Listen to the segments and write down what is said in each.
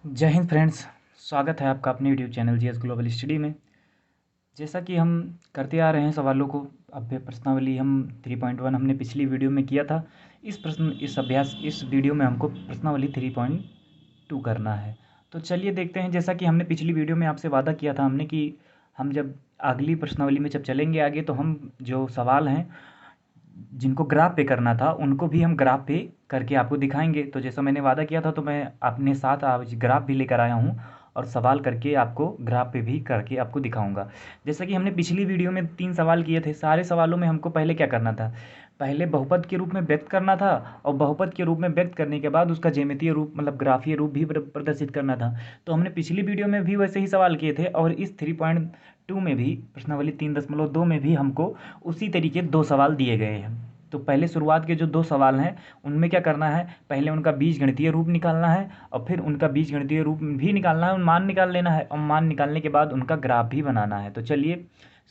जय हिंद फ्रेंड्स। स्वागत है आपका अपने YouTube channel GS global study में। जैसा कि हम करते आ रहे हैं सवालों को, अब प्रश्नावली हम 3.1 हमने पिछली वीडियो में किया था। इस वीडियो में हमको प्रश्नावली 3.2 करना है। तो चलिए देखते हैं। जैसा कि हमने पिछली वीडियो में आपसे वादा किया था हमने कि हम जब अगली प्रश्नावली में जब चलेंगे आगे, तो हम जो सवाल हैं जिनको ग्राफ पे करना था उनको भी हम ग्राफ पे करके आपको दिखाएंगे। तो जैसा मैंने वादा किया था, तो मैं अपने साथ आज ग्राफ भी लेकर आया हूँ और सवाल करके आपको ग्राफ पे भी करके आपको दिखाऊंगा। जैसा कि हमने पिछली वीडियो में 3 सवाल किए थे। सारे सवालों में हमको पहले क्या करना था, पहले बहुपद के रूप में व्यक्त करना था, और बहुपद के रूप में व्यक्त करने के बाद उसका ज्यामितीय रूप मतलब ग्राफीय रूप भी प्रदर्शित करना था। तो हमने पिछली वीडियो में भी वैसे ही सवाल किए थे, और इस 3.2 में भी प्रश्नावली 3.2 में भी हमको उसी तरीके 2 सवाल दिए गए हैं। तो पहले शुरुआत के जो 2 सवाल हैं उनमें क्या करना है, पहले उनका बीजगणितीय रूप निकालना है और फिर उनका बीजगणितीय रूप भी निकालना है, मान निकाल लेना है, और मान निकालने के बाद उनका ग्राफ भी बनाना है। तो चलिए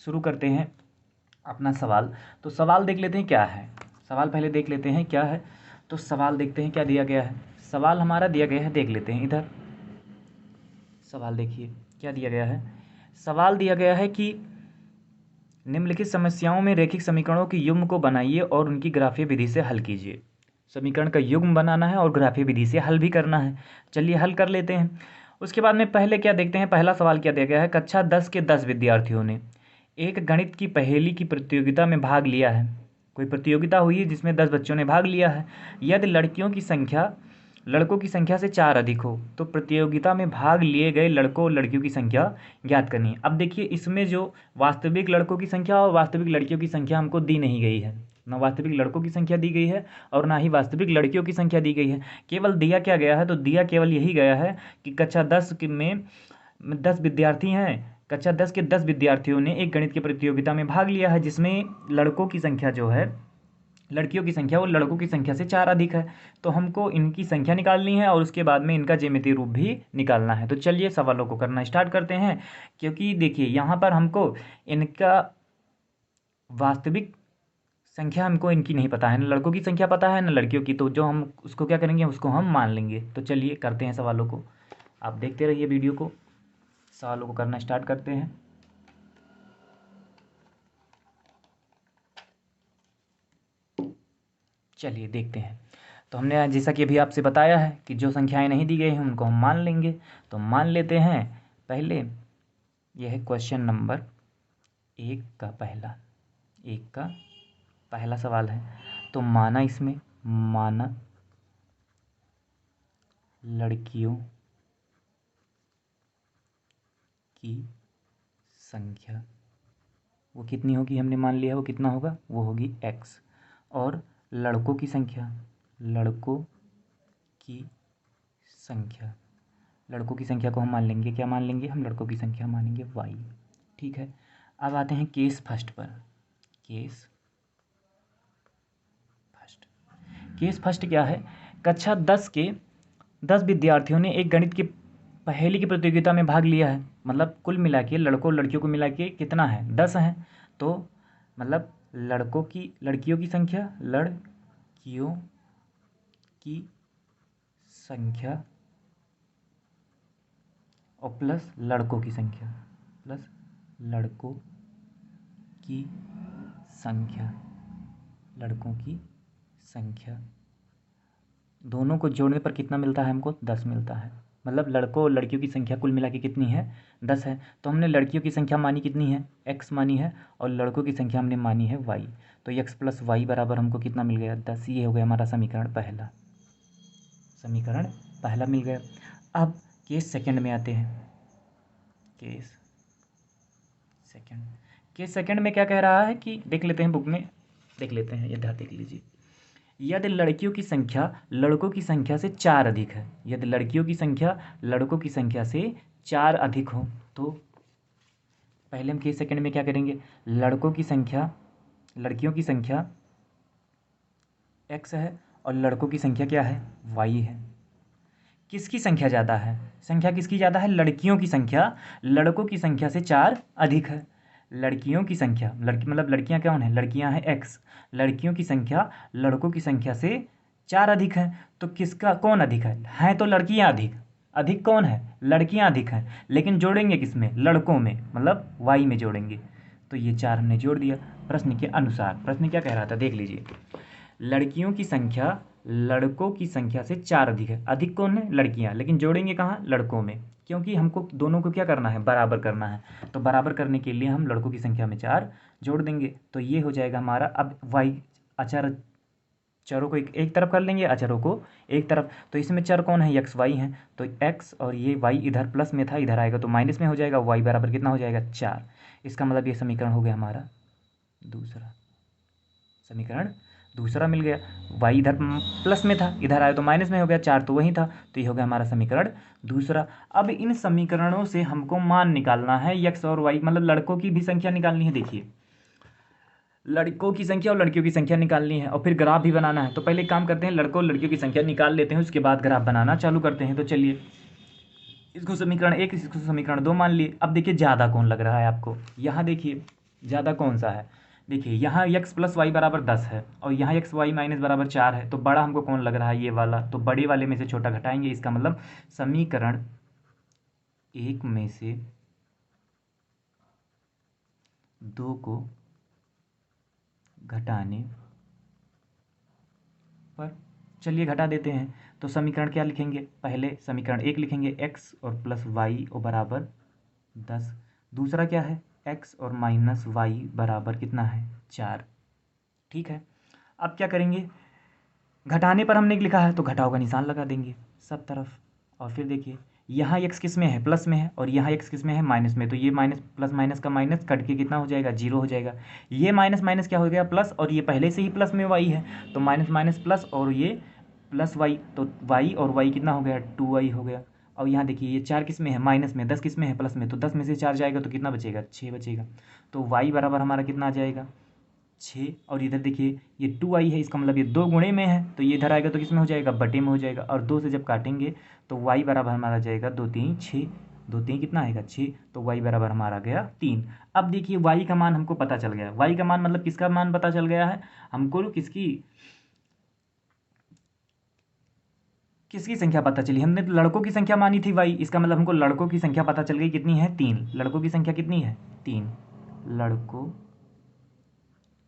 शुरू करते हैं अपना सवाल। तो सवाल देख लेते हैं क्या है। सवाल पहले देख लेते हैं क्या है। तो सवाल देखते हैं क्या दिया गया है। सवाल हमारा दिया गया है, देख लेते हैं इधर। सवाल देखिए क्या दिया गया है। सवाल दिया गया है कि निम्नलिखित समस्याओं में रेखिक समीकरणों की युग्म को बनाइए और उनकी ग्राफीय विधि से हल कीजिए। समीकरण का युग्म बनाना है और ग्राफीय विधि से हल भी करना है। चलिए हल कर लेते हैं। उसके बाद में पहले क्या देखते हैं, पहला सवाल क्या दिया गया है। कक्षा 10 के 10 विद्यार्थियों ने एक गणित की पहेली की प्रतियोगिता में भाग लिया है। कोई प्रतियोगिता हुई है जिसमें 10 बच्चों ने भाग लिया है। यदि लड़कों की संख्या से 4 अधिक हो तो प्रतियोगिता में भाग लिए गए लड़कों और लड़कियों की संख्या ज्ञात करनी है। अब देखिए, इसमें जो वास्तविक लड़कों की संख्या और वास्तविक लड़कियों की संख्या हमको दी नहीं गई है। ना वास्तविक लड़कों की संख्या दी गई है और ना ही वास्तविक लड़कियों की संख्या दी गई है। केवल दिया क्या गया है, तो दिया केवल यही गया है कि कक्षा 10 में 10 विद्यार्थी हैं। कक्षा 10 के 10 विद्यार्थियों ने एक गणित की प्रतियोगिता में भाग लिया है जिसमें लड़कों की संख्या जो है लड़कियों की संख्या वो लड़कों की संख्या से 4 अधिक है। तो हमको इनकी संख्या निकालनी है और उसके बाद में इनका ज्यामितीय रूप भी निकालना है। तो चलिए सवालों को करना स्टार्ट करते हैं। क्योंकि देखिए यहाँ पर हमको इनका वास्तविक संख्या हमको इनकी नहीं पता है, ना लड़कों की संख्या पता है ना लड़कियों की। तो जो हम उसको क्या करेंगे, उसको हम मान लेंगे। तो चलिए करते हैं सवालों को। आप देखते रहिए वीडियो को। सवालों को करना स्टार्ट करते हैं। चलिए देखते हैं। तो हमने जैसा कि अभी आपसे बताया है कि जो संख्याएं नहीं दी गई हैं उनको हम मान लेंगे। तो मान लेते हैं। पहले यह है क्वेश्चन नंबर 1 का पहला सवाल है। तो माना लड़कियों की संख्या वो कितनी होगी, हमने मान लिया वो कितना होगा, वो होगी x। और लड़कों की संख्या लड़कों की संख्या को हम मान लेंगे, क्या मान लेंगे, हम लड़कों की संख्या मानेंगे y। ठीक है। अब आते हैं केस फर्स्ट पर। केस फर्स्ट क्या है। कक्षा 10 के 10 विद्यार्थियों ने एक गणित की पहेली की प्रतियोगिता में भाग लिया है। मतलब कुल मिला के लड़कों और लड़कियों को मिला के कितना है, 10 है। तो मतलब लड़कियों की संख्या और प्लस लड़कों की संख्या दोनों को जोड़ने पर कितना मिलता है, हमको 10 मिलता है। मतलब लड़कों और लड़कियों की संख्या कुल मिला के कितनी है, 10 है। तो हमने लड़कियों की संख्या मानी कितनी है, x मानी है, और लड़कों की संख्या हमने मानी है y। तो x प्लस वाई बराबर हमको कितना मिल गया, 10। ये हो गया हमारा समीकरण पहला मिल गया। अब केस सेकंड में आते हैं। केस सेकंड में क्या कह रहा है कि देख लेते हैं, बुक में देख लेते हैं, इधर देख लीजिए। यदि लड़कियों की संख्या लड़कों की संख्या से 4 अधिक है, यदि लड़कियों की संख्या लड़कों की संख्या से 4 अधिक हो, तो पहले हम केस सेकंड में क्या करेंगे, लड़कियों की संख्या x है और लड़कों की संख्या क्या है, y है। किसकी संख्या ज़्यादा है, संख्या किसकी ज़्यादा है, लड़कियों की संख्या लड़कों की संख्या से 4 अधिक है। लड़कियों की संख्या मतलब लड़कियां कौन है, लड़कियां हैं x। लड़कियों की संख्या लड़कों की संख्या से 4 अधिक है। तो किसका कौन अधिक है तो लड़कियां अधिक। अधिक कौन है, लड़कियां अधिक हैं, लेकिन जोड़ेंगे किस में, लड़कों में, मतलब वाई में जोड़ेंगे। तो ये 4 हमने जोड़ दिया प्रश्न के अनुसार। प्रश्न क्या कह रहा था देख लीजिए, लड़कियों की संख्या लड़कों की संख्या से 4 अधिक है। अधिक कौन है, लड़कियां, लेकिन जोड़ेंगे कहाँ, लड़कों में, क्योंकि हमको दोनों को क्या करना है, बराबर करना है। तो बराबर करने के लिए हम लड़कों की संख्या में 4 जोड़ देंगे। तो ये हो जाएगा हमारा, अब वाई अचर, चरों को एक तरफ कर लेंगे, अचरों को एक तरफ। तो इसमें चर कौन है, एक्स वाई हैं, तो एक्स और ये वाई इधर प्लस में था, इधर आएगा तो माइनस में हो जाएगा। वाई बराबर कितना हो जाएगा, 4। इसका मतलब ये समीकरण हो गया हमारा दूसरा, समीकरण दूसरा मिल गया। वाई इधर प्लस में था, इधर आया तो माइनस में हो गया, 4 तो वही था, तो ये हो गया हमारा समीकरण दूसरा। अब इन समीकरणों से हमको मान निकालना है, एक्स और वाई, मतलब लड़कों की भी संख्या निकालनी है। देखिए, लड़कों की संख्या और लड़कियों की संख्या निकालनी है, और फिर ग्राफ भी बनाना है। तो पहले एक काम करते हैं, लड़कों और लड़कियों की संख्या निकाल लेते हैं, उसके बाद ग्राफ बनाना चालू करते हैं। तो चलिए, इसको समीकरण 1, इसको समीकरण 2 मान लिए। अब देखिए ज़्यादा कौन लग रहा है आपको, यहाँ देखिए ज़्यादा कौन सा है। देखिए यहाँ x प्लस वाई बराबर 10 है, और यहाँ एक्स वाई माइनस बराबर 4 है। तो बड़ा हमको कौन लग रहा है, ये वाला। तो बड़े वाले में से छोटा घटाएंगे, इसका मतलब समीकरण 1 में से 2 को घटाने पर, चलिए घटा देते हैं। तो समीकरण क्या लिखेंगे, पहले समीकरण 1 लिखेंगे, x और प्लस वाई और बराबर 10। दूसरा क्या है, x और माइनस वाई बराबर कितना है, 4। ठीक है, अब क्या करेंगे, घटाने पर हमने लिखा है तो घटाव का निशान लगा देंगे सब तरफ। और फिर देखिए, यहाँ x किस में है, प्लस में है, और यहाँ x किस में है, माइनस में। तो ये माइनस प्लस माइनस का माइनस कट के कितना हो जाएगा, 0 हो जाएगा। ये माइनस माइनस क्या हो गया, प्लस, और ये पहले से ही प्लस में y है, तो माइनस माइनस प्लस, और ये प्लस वाई, तो y और y कितना हो गया, 2y हो गया। और यहाँ देखिए, ये 4 किस में है, माइनस में, 10 किस में है, प्लस में। तो 10 में से 4 जाएगा तो कितना बचेगा, 6 बचेगा। तो y बराबर हमारा कितना आ जाएगा, 6। और इधर देखिए ये 2i है, इसका मतलब ये 2 गुणे में है, तो ये इधर आएगा तो किस में हो जाएगा, बटे में हो जाएगा। और 2 से जब काटेंगे तो y बराबर हमारा जाएगा 2 3 6, 2 3 कितना आएगा, 6। तो y बराबर हमारा गया 3। अब देखिए y का मान हमको पता चल गया। y का मान मतलब किसका मान पता चल गया है हमको, किसकी किसकी संख्या पता चली, हमने तो लड़कों की संख्या मानी थी y, इसका मतलब हमको लड़कों की संख्या पता चल गई, कितनी है, 3। लड़कों की संख्या कितनी है, 3। लड़कों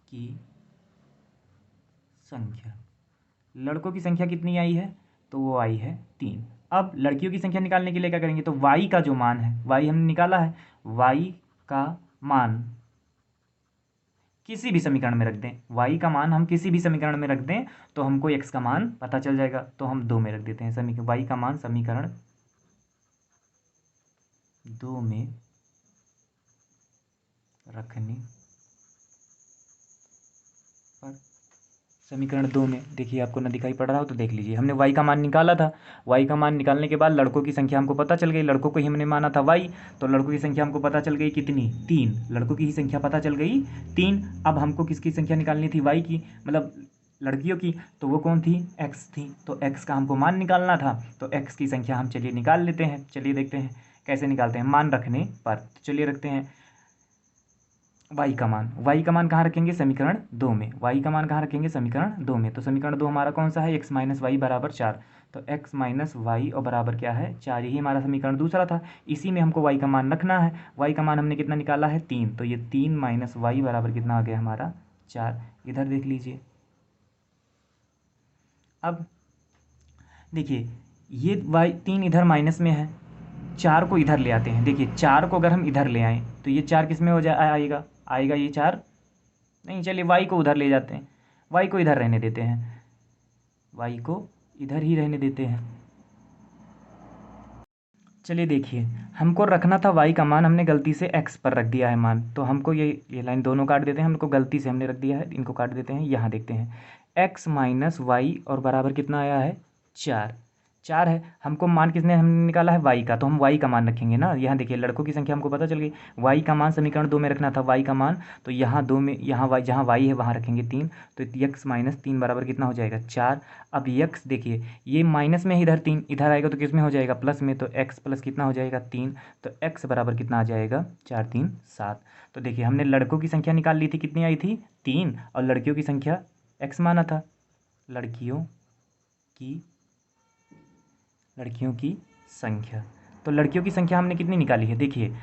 की संख्या, लड़कों की संख्या कितनी आई है, तो वो आई है 3। अब लड़कियों की संख्या निकालने के लिए क्या करेंगे, तो y का जो मान है, y हमने निकाला है, y का मान किसी भी समीकरण में रख दें, y का मान हम किसी भी समीकरण में रख दें तो हमको x का मान पता चल जाएगा। तो हम 2 में रख देते हैं, y का मान समीकरण 2 में रखने पर, समीकरण 2 में देखिए, आपको ना दिखाई पड़ रहा हो तो देख लीजिए, हमने y का मान निकाला था। y का मान निकालने के बाद लड़कों की संख्या हमको पता चल गई, लड़कों को ही हमने माना था y, तो लड़कों की संख्या हमको पता चल गई कितनी, 3। लड़कों की ही संख्या पता चल गई 3। अब हमको किसकी संख्या निकालनी थी, y की, मतलब लड़कियों की, तो वो कौन थी, x थी। तो x का हमको मान निकालना था, तो x की संख्या हम चलिए निकाल लेते हैं। चलिए देखते हैं कैसे निकालते हैं, मान रखने पर। तो चलिए रखते हैं y का मान, y का मान कहाँ रखेंगे, समीकरण 2 में। y का मान कहाँ रखेंगे, समीकरण 2 में। तो समीकरण 2 हमारा कौन सा है, x माइनस वाई बराबर 4। तो x माइनस वाई और बराबर क्या है, 4। यही हमारा समीकरण दूसरा था, इसी में हमको y का मान रखना है। y का मान हमने कितना निकाला है, 3। तो ये 3 माइनस वाई बराबर कितना आ गया हमारा, 4। इधर देख लीजिए, अब देखिए ये y 3 इधर माइनस में है, 4 को इधर ले आते हैं। देखिए 4 को अगर हम इधर ले आएँ तो ये 4 किस में हो जाए, आएगा आएगा ये 4 नहीं, चलिए y को उधर ले जाते हैं, y को इधर रहने देते हैं, y को इधर ही रहने देते हैं। चलिए देखिए, हमको रखना था y का मान, हमने गलती से x पर रख दिया है मान, तो हमको ये लाइन दोनों काट देते हैं, हमको गलती से हमने रख दिया है, इनको काट देते हैं। यहाँ देखते हैं x माइनस वाई और बराबर कितना आया है, 4। 4 है, हमको मान किसने हमने निकाला है, y का, तो हम y का मान रखेंगे ना। यहाँ देखिए लड़कों की संख्या हमको पता चल गई, y का मान समीकरण 2 में रखना था, y का मान, तो यहाँ 2 में, यहाँ y, जहाँ y है वहाँ रखेंगे 3। तो x माइनस 3 बराबर कितना हो जाएगा, 4। अब x देखिए, ये माइनस में इधर 3 इधर आएगा तो किस में हो जाएगा, प्लस में। तो x प्लस कितना हो जाएगा, 3। तो x बराबर कितना आ जाएगा, 4 3 7। तो देखिए हमने लड़कों की संख्या निकाल ली थी, कितनी आई थी, 3, और लड़कियों की संख्या x माना था। लड़कियों की संख्या। तो लड़कियों की संख्या हमने कितनी निकाली है, देखिए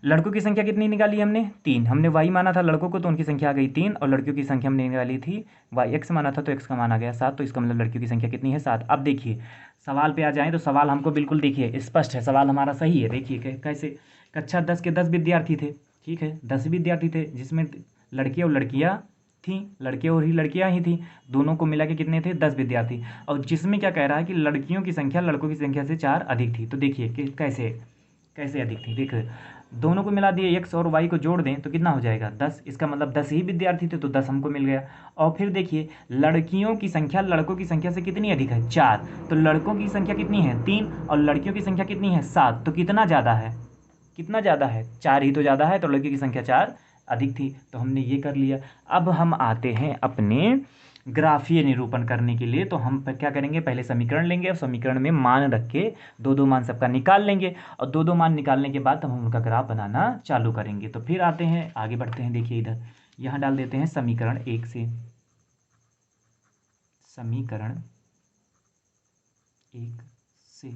लड़कों की संख्या कितनी निकाली हमने 3, हमने y माना था लड़कों को तो उनकी संख्या आ गई 3, और लड़कियों की संख्या हमने निकाली थी x माना था तो x का मान आ गया 7, तो इसका मतलब लड़कियों की संख्या कितनी है 7। अब देखिए सवाल पे आ जाएं तो सवाल हमको बिल्कुल देखिए स्पष्ट है, सवाल हमारा सही है। देखिए कैसे, कक्षा 10 के 10 विद्यार्थी थे, ठीक है 10 विद्यार्थी थे जिसमें लड़के और लड़कियाँ थी, लड़के और ही लड़कियाँ ही थी, दोनों को मिला के कितने थे 10 विद्यार्थी, और जिसमें क्या कह रहा है कि लड़कियों की संख्या लड़कों की संख्या से 4 अधिक थी। तो देखिए कि कैसे अधिक थी, देखिए दोनों को मिला दिए x और y को जोड़ दें तो कितना हो जाएगा 10, इसका मतलब 10 ही विद्यार्थी थे तो 10 हमको मिल गया। और फिर देखिए लड़कियों की संख्या लड़कों की संख्या से कितनी अधिक है 4, तो लड़कों की संख्या कितनी है 3 और लड़कियों की संख्या कितनी है 7, तो कितना ज़्यादा है, कितना ज़्यादा है 4 ही तो ज़्यादा है, तो लड़की की संख्या 4 अधिक थी, तो हमने ये कर लिया। अब हम आते हैं अपने ग्राफीय निरूपण करने के लिए, तो हम क्या करेंगे पहले समीकरण लेंगे और समीकरण में मान रख के दो मान सबका निकाल लेंगे, और दो मान निकालने के बाद हम उनका ग्राफ बनाना चालू करेंगे। तो फिर आते हैं आगे बढ़ते हैं, देखिए इधर यहाँ डाल देते हैं समीकरण 1 से, समीकरण 1 से,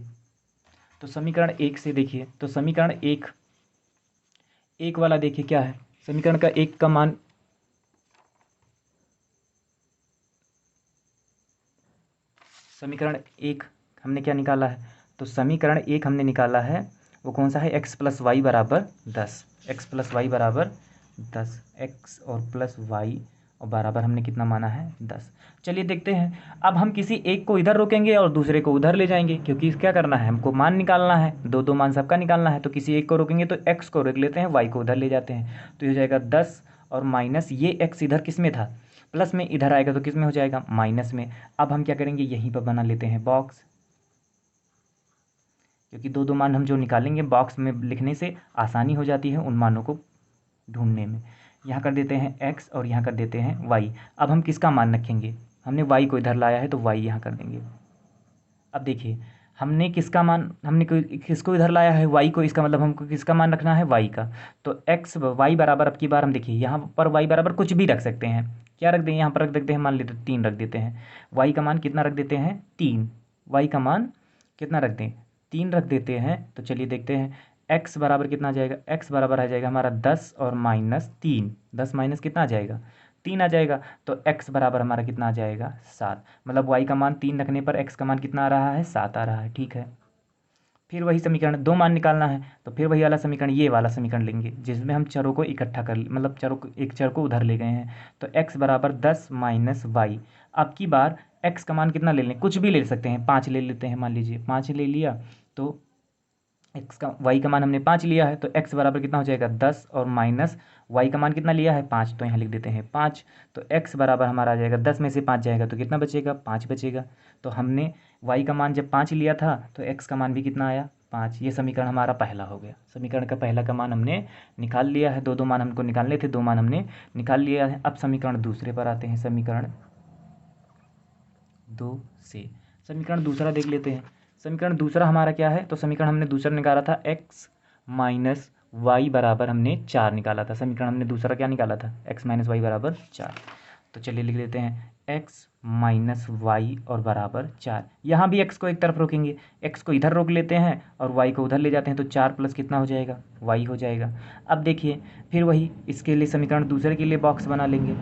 तो समीकरण 1 से देखिए, तो समीकरण एक वाला देखिए क्या है, समीकरण का 1 का मान समीकरण 1 हमने क्या निकाला है, तो समीकरण 1 हमने निकाला है वो कौन सा है x प्लस वाई बराबर 10, x प्लस वाई बराबर 10, x और प्लस वाई और बराबर हमने कितना माना है 10। चलिए देखते हैं, अब हम किसी एक को इधर रोकेंगे और दूसरे को उधर ले जाएंगे, क्योंकि क्या करना है हमको मान निकालना है, दो मान सबका निकालना है, तो किसी एक को रोकेंगे तो x को रोक लेते हैं, y को उधर ले जाते हैं, तो ये हो जाएगा 10 और माइनस ये x इधर किस में था प्लस में, इधर आएगा तो किस में हो जाएगा माइनस में। अब हम क्या करेंगे यहीं पर बना लेते हैं बॉक्स, क्योंकि दो मान हम जो निकालेंगे बॉक्स में लिखने से आसानी हो जाती है उन मानों को ढूंढने में। यहाँ कर देते हैं x और यहाँ कर देते हैं y। अब हम किसका मान रखेंगे, हमने y को इधर लाया है तो y यहाँ कर देंगे। अब देखिए हमने किसका मान, हमने किसको इधर लाया है y को, इसका मतलब हमको किसका मान रखना है y का, तो x y बराबर, अब की बार हम देखिए यहाँ पर y बराबर कुछ भी रख सकते हैं, क्या रख दें यहाँ पर रख देते हैं, मान लेते 3 रख देते हैं, y का मान कितना रख देते हैं 3, y का मान कितना रख दें 3 रख देते हैं। तो चलिए देखते हैं x बराबर कितना आ जाएगा, x बराबर आ जाएगा हमारा 10 और माइनस 3, 10 माइनस कितना आ जाएगा 3 आ जाएगा, तो x बराबर हमारा कितना आ जाएगा 7, मतलब y का मान 3 रखने पर x का मान कितना आ रहा है 7 आ रहा है, ठीक है। फिर वही समीकरण दो मान निकालना है, तो फिर वही वाला समीकरण ये वाला समीकरण लेंगे जिसमें हम चरों को इकट्ठा कर, मतलब चरों को एक चर को उधर ले गए हैं, तो x बराबर 10 माइनस वाई। अब की बार x का मान कितना ले लें, कुछ भी ले सकते हैं, 5 ले लेते हैं, मान लीजिए 5 ले लिया, तो x का y का मान हमने 5 लिया है, तो x बराबर कितना हो जाएगा 10 और माइनस y का मान कितना लिया है 5, तो यहाँ लिख देते हैं 5, तो x बराबर हमारा आ जाएगा 10 में से 5 जाएगा तो कितना बचेगा 5 बचेगा। तो हमने y का मान जब 5 लिया था तो x का मान भी कितना आया 5। ये समीकरण हमारा पहला हो गया, समीकरण का पहला का मान हमने निकाल लिया है, दो मान हमको निकालने थे, दो मान हमने निकाल लिया है। अब समीकरण दूसरे पर आते हैं, समीकरण 2 से समीकरण दूसरा देख लेते हैं। समीकरण दूसरा हमारा क्या है, तो समीकरण हमने दूसरा निकाला था x माइनस वाई बराबर हमने 4 निकाला था, समीकरण हमने दूसरा क्या निकाला था x माइनस वाई बराबर 4। तो चलिए लिख देते हैं x माइनस वाई और बराबर 4, यहाँ भी x को एक तरफ रोकेंगे, x को इधर रोक लेते हैं और y को उधर ले जाते हैं, तो 4 प्लस कितना हो जाएगा y हो जाएगा। अब देखिए फिर वही इसके लिए समीकरण दूसरे के लिए बॉक्स बना लेंगे,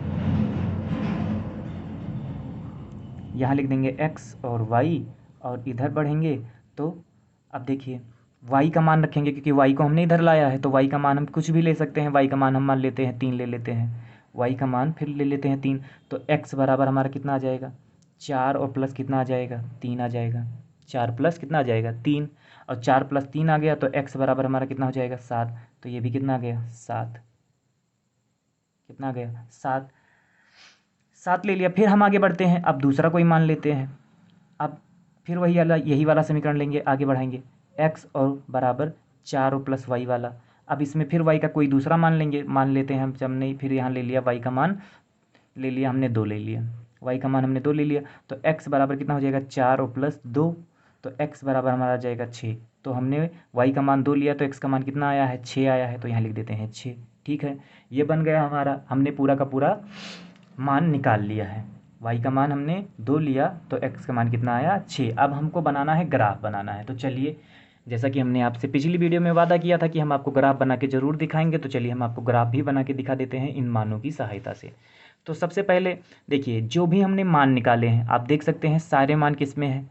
यहाँ लिख देंगे x और y और इधर बढ़ेंगे, तो अब देखिए y का मान रखेंगे क्योंकि y को हमने इधर लाया है, तो y का मान हम कुछ भी ले सकते हैं, y का मान हम मान लेते हैं 3 ले लेते हैं, y का मान फिर ले लेते हैं 3, तो x बराबर हमारा कितना आ जाएगा 4 और प्लस कितना आ जाएगा 3 आ जाएगा, 4 प्लस कितना आ जाएगा 3, और 4 प्लस 3 आ गया तो x बराबर हमारा कितना हो जाएगा 7, तो ये भी कितना आ गया 7, कितना आ गया 7 ले लिया। फिर हम आगे बढ़ते हैं, अब दूसरा कोई मान लेते हैं, अब फिर वही वाला यही वाला समीकरण लेंगे, आगे बढ़ाएंगे x और बराबर 4 और प्लस y वाला। अब इसमें फिर y का कोई दूसरा मान लेंगे, मान लेते हैं हम, जब नहीं फिर यहाँ ले लिया y का मान ले लिया हमने 2 ले लिया, y का मान हमने 2 ले लिया, तो x बराबर कितना हो जाएगा 4 और प्लस 2, तो x बराबर हमारा आ जाएगा 6। तो हमने y का मान 2 लिया तो x का मान कितना आया है 6 आया है, तो यहाँ लिख देते हैं 6, ठीक है। ये बन गया हमारा, हमने पूरा का पूरा मान निकाल लिया है। y का मान हमने 2 लिया तो x का मान कितना आया 6। अब हमको बनाना है, ग्राफ बनाना है। तो चलिए, जैसा कि हमने आपसे पिछली वीडियो में वादा किया था कि हम आपको ग्राफ बना के ज़रूर दिखाएंगे, तो चलिए हम आपको ग्राफ भी बना के दिखा देते हैं इन मानों की सहायता से। तो सबसे पहले देखिए, जो भी हमने मान निकाले हैं आप देख सकते हैं सारे मान किस में है,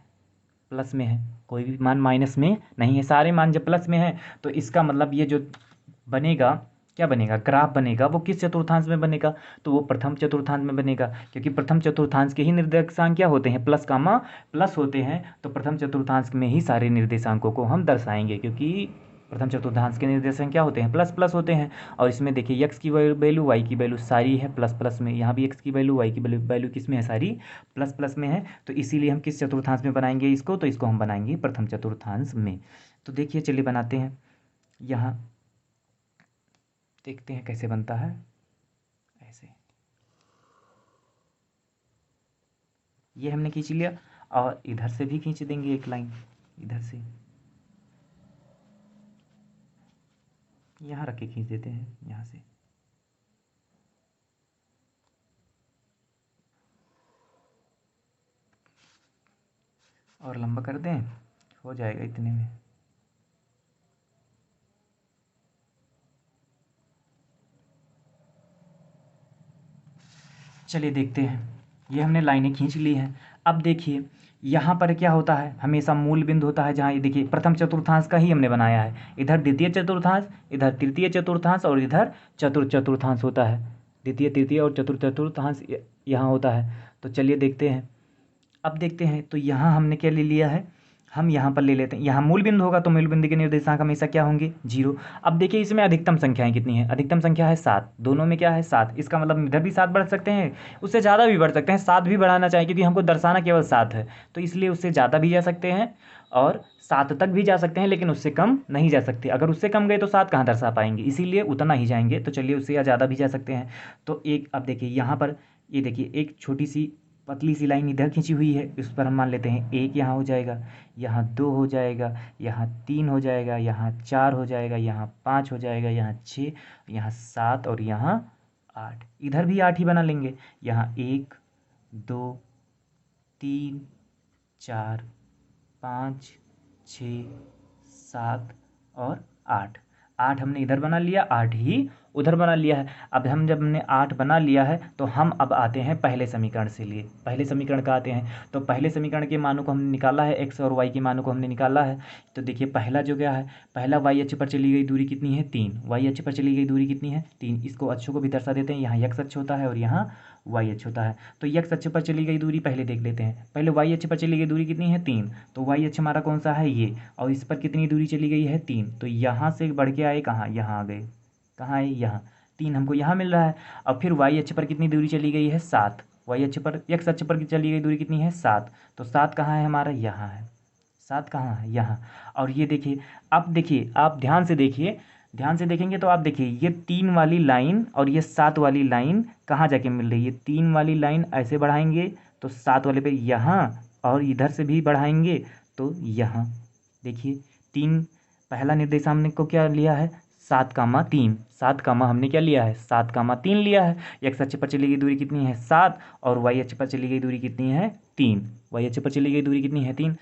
प्लस में है, कोई भी मान माइनस में नहीं है। सारे मान जब प्लस में है तो इसका मतलब ये जो बनेगा, क्या बनेगा, ग्राफ बनेगा, वो किस चतुर्थांश में बनेगा, तो वो प्रथम चतुर्थांश में बनेगा, क्योंकि प्रथम चतुर्थांश के ही निर्देशांक क्या होते हैं, प्लस कामा प्लस होते हैं। तो प्रथम चतुर्थांश में ही सारे निर्देशांकों को हम दर्शाएंगे, क्योंकि प्रथम चतुर्थांश के निर्देशांक क्या होते हैं, प्लस प्लस होते हैं। और इसमें देखिए x की वैल्यू y की वैल्यू सारी है प्लस प्लस में, यहाँ भी x की वैल्यू y की वैल्यू किस में है, सारी प्लस प्लस में है। तो इसीलिए हम किस चतुर्थांश में बनाएंगे इसको, तो इसको हम बनाएंगे प्रथम चतुर्थांश में। तो देखिए चलिए बनाते हैं, यहाँ देखते हैं कैसे बनता है। ऐसे ये हमने खींच लिया, और इधर से भी खींच देंगे एक लाइन, इधर से यहाँ रख के खींच देते हैं, यहाँ से और लंबा कर दें, हो जाएगा इतने में। चलिए देखते हैं, ये हमने लाइनें खींच ली हैं। अब देखिए यहाँ पर क्या होता है, हमेशा मूल बिंदु होता है, जहाँ ये देखिए प्रथम चतुर्थांश का ही हमने बनाया है। इधर द्वितीय चतुर्थांश, इधर तृतीय चतुर्थांश, और इधर चतुर्थ चतुर्थांश होता है। द्वितीय तृतीय और चतुर्थ चतुर्थांश यहाँ होता है। तो चलिए देखते हैं, अब देखते हैं। तो यहाँ हमने क्या ले लिया है, हम यहाँ पर ले लेते हैं, यहाँ मूल बिंदु होगा तो मूल बिंदु के निर्देशांक हमेशा क्या होंगे, 0। अब देखिए इसमें अधिकतम संख्याएं कितनी है, अधिकतम संख्या है 7, दोनों में क्या है 7। इसका मतलब इधर भी 7 बढ़ सकते हैं, उससे ज़्यादा भी बढ़ सकते हैं, 7 भी बढ़ाना चाहिए, क्योंकि हमको दर्शाना केवल 7 है। तो इसलिए उससे ज़्यादा भी जा सकते हैं और 7 तक भी जा सकते हैं, लेकिन उससे कम नहीं जा सकते। अगर उससे कम गए तो 7 कहाँ दर्शा पाएंगे, इसीलिए उतना ही जाएंगे। तो चलिए उससे या ज़्यादा भी जा सकते हैं। तो एक, अब देखिए यहाँ पर, ये देखिए एक छोटी सी पतली सी लाइन इधर खींची हुई है, इस पर हम मान लेते हैं 1 यहाँ हो जाएगा, यहाँ 2 हो जाएगा, यहाँ 3 हो जाएगा, यहाँ 4 हो जाएगा, यहाँ 5 हो जाएगा, यहाँ 6, यहाँ 7 और यहाँ 8। इधर भी 8 ही बना लेंगे। यहाँ 1 2 3 4 5 6 7 और 8। 8 हमने इधर बना लिया, 8 ही उधर बना लिया है। अब हम जब हमने 8 बना लिया है तो हम अब आते हैं पहले समीकरण से लिए, पहले समीकरण का आते हैं। तो पहले समीकरण के मानों को हमने निकाला है, x और y के मानों को हमने निकाला है। तो देखिए पहला जो क्या है, पहला y अक्ष पर चली गई दूरी कितनी है, 3। y अक्ष पर चली गई दूरी कितनी है, 3। इसको अक्षों को भी दर्शा देते हैं, यहाँ x अक्ष होता है और यहाँ y अक्ष होता है। तो x अक्ष पर चली गई दूरी पहले देख लेते हैं। पहले y अक्ष पर चली गई दूरी कितनी है, 3। तो y अक्ष हमारा कौन सा है, ये, और इस पर कितनी दूरी चली गई है, 3। तो यहाँ से बढ़ के आए कहाँ, यहाँ आ गए, कहाँ आए, यहाँ 3 हमको यहाँ मिल रहा है। अब फिर y अक्ष पर कितनी दूरी चली गई है, 7। y अक्ष पर, x अक्ष पर चली गई दूरी कितनी है, 7। तो 7 कहाँ है हमारा, यहाँ है। 7 कहाँ है, यहाँ। और ये देखिए, अब देखिए आप ध्यान से देखिए, ध्यान से देखेंगे तो आप देखिए ये 3 वाली लाइन और ये 7 वाली लाइन कहाँ जाके मिल रही है। 3 वाली लाइन ऐसे बढ़ाएंगे तो 7 वाले पे यहाँ, और इधर से भी बढ़ाएंगे तो यहाँ। देखिए 3, पहला निर्देश हमने को क्या लिया है, 7,3। 7 हमने क्या लिया है, 7,3 लिया है। x अक्ष पर चली गई दूरी कितनी है, 7, और y अक्ष पर चली गई दूरी कितनी है, 3। y अक्ष पर चली गई दूरी कितनी है, 3।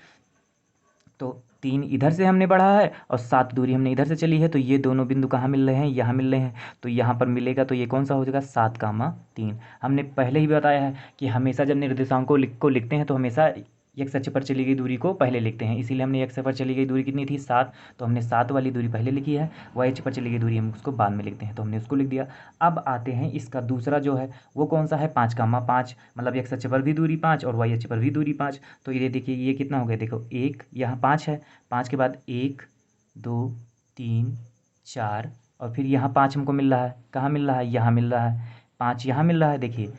तो 3 इधर से हमने बढ़ा है और 7 दूरी हमने इधर से चली है। तो ये दोनों बिंदु कहाँ मिल रहे हैं, यहाँ मिल रहे हैं। तो यहाँ पर मिलेगा तो ये कौन सा हो जाएगा, 7,3। हमने पहले ही बताया है कि हमेशा जब निर्देशांकों को लिखते हैं तो हमेशा x अक्ष पर चली गई दूरी को पहले लिखते हैं। इसीलिए हमने x पर चली गई दूरी कितनी थी, 7। तो हमने 7 वाली दूरी पहले लिखी है। y अक्ष पर चली गई दूरी हम उसको बाद में लिखते हैं, तो हमने उसको लिख दिया। अब आते हैं इसका दूसरा जो है वो कौन सा है, 5,5, मतलब x अक्ष पर भी दूरी 5 और y अक्ष पर भी दूरी 5। तो ये देखिए ये कितना हो गया, देखो 1, यहाँ 5 है, 5 के बाद 1 2 3 4, और फिर यहाँ 5 हमको मिल रहा है, कहाँ मिल रहा है, यहाँ मिल रहा है। 5 यहाँ मिल रहा है, देखिए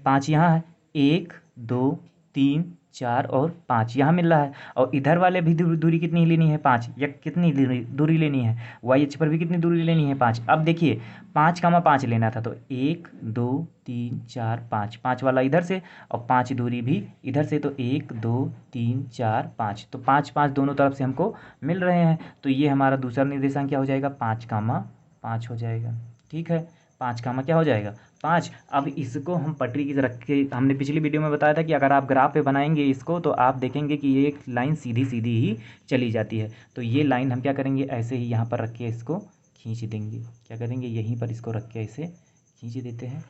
5 यहाँ है, 1 2 3 4 और 5 यहाँ मिल रहा है। और इधर वाले भी दूरी कितनी लेनी है, 5, या कितनी दूरी लेनी है, y अक्ष पर भी कितनी दूरी लेनी है, 5। अब देखिए 5,5 लेना था, तो 1 2 3 4 5, 5 वाला इधर से और 5 दूरी भी इधर से, तो 1 2 3 4 5। तो 5 5 दोनों तरफ से हमको मिल रहे हैं। तो ये हमारा दूसरा निर्देशांक क्या हो जाएगा, 5,5 हो जाएगा। ठीक है, 5 कामा क्या हो जाएगा 5। अब इसको हम पटरी की रख के, हमने पिछली वीडियो में बताया था कि अगर आप ग्राफ पे बनाएंगे इसको तो आप देखेंगे कि ये एक लाइन सीधी सीधी ही चली जाती है। तो ये लाइन हम क्या करेंगे, ऐसे ही यहाँ पर रख के इसको खींच देंगे। क्या करेंगे, यहीं पर इसको रख के ऐसे खींच देते हैं।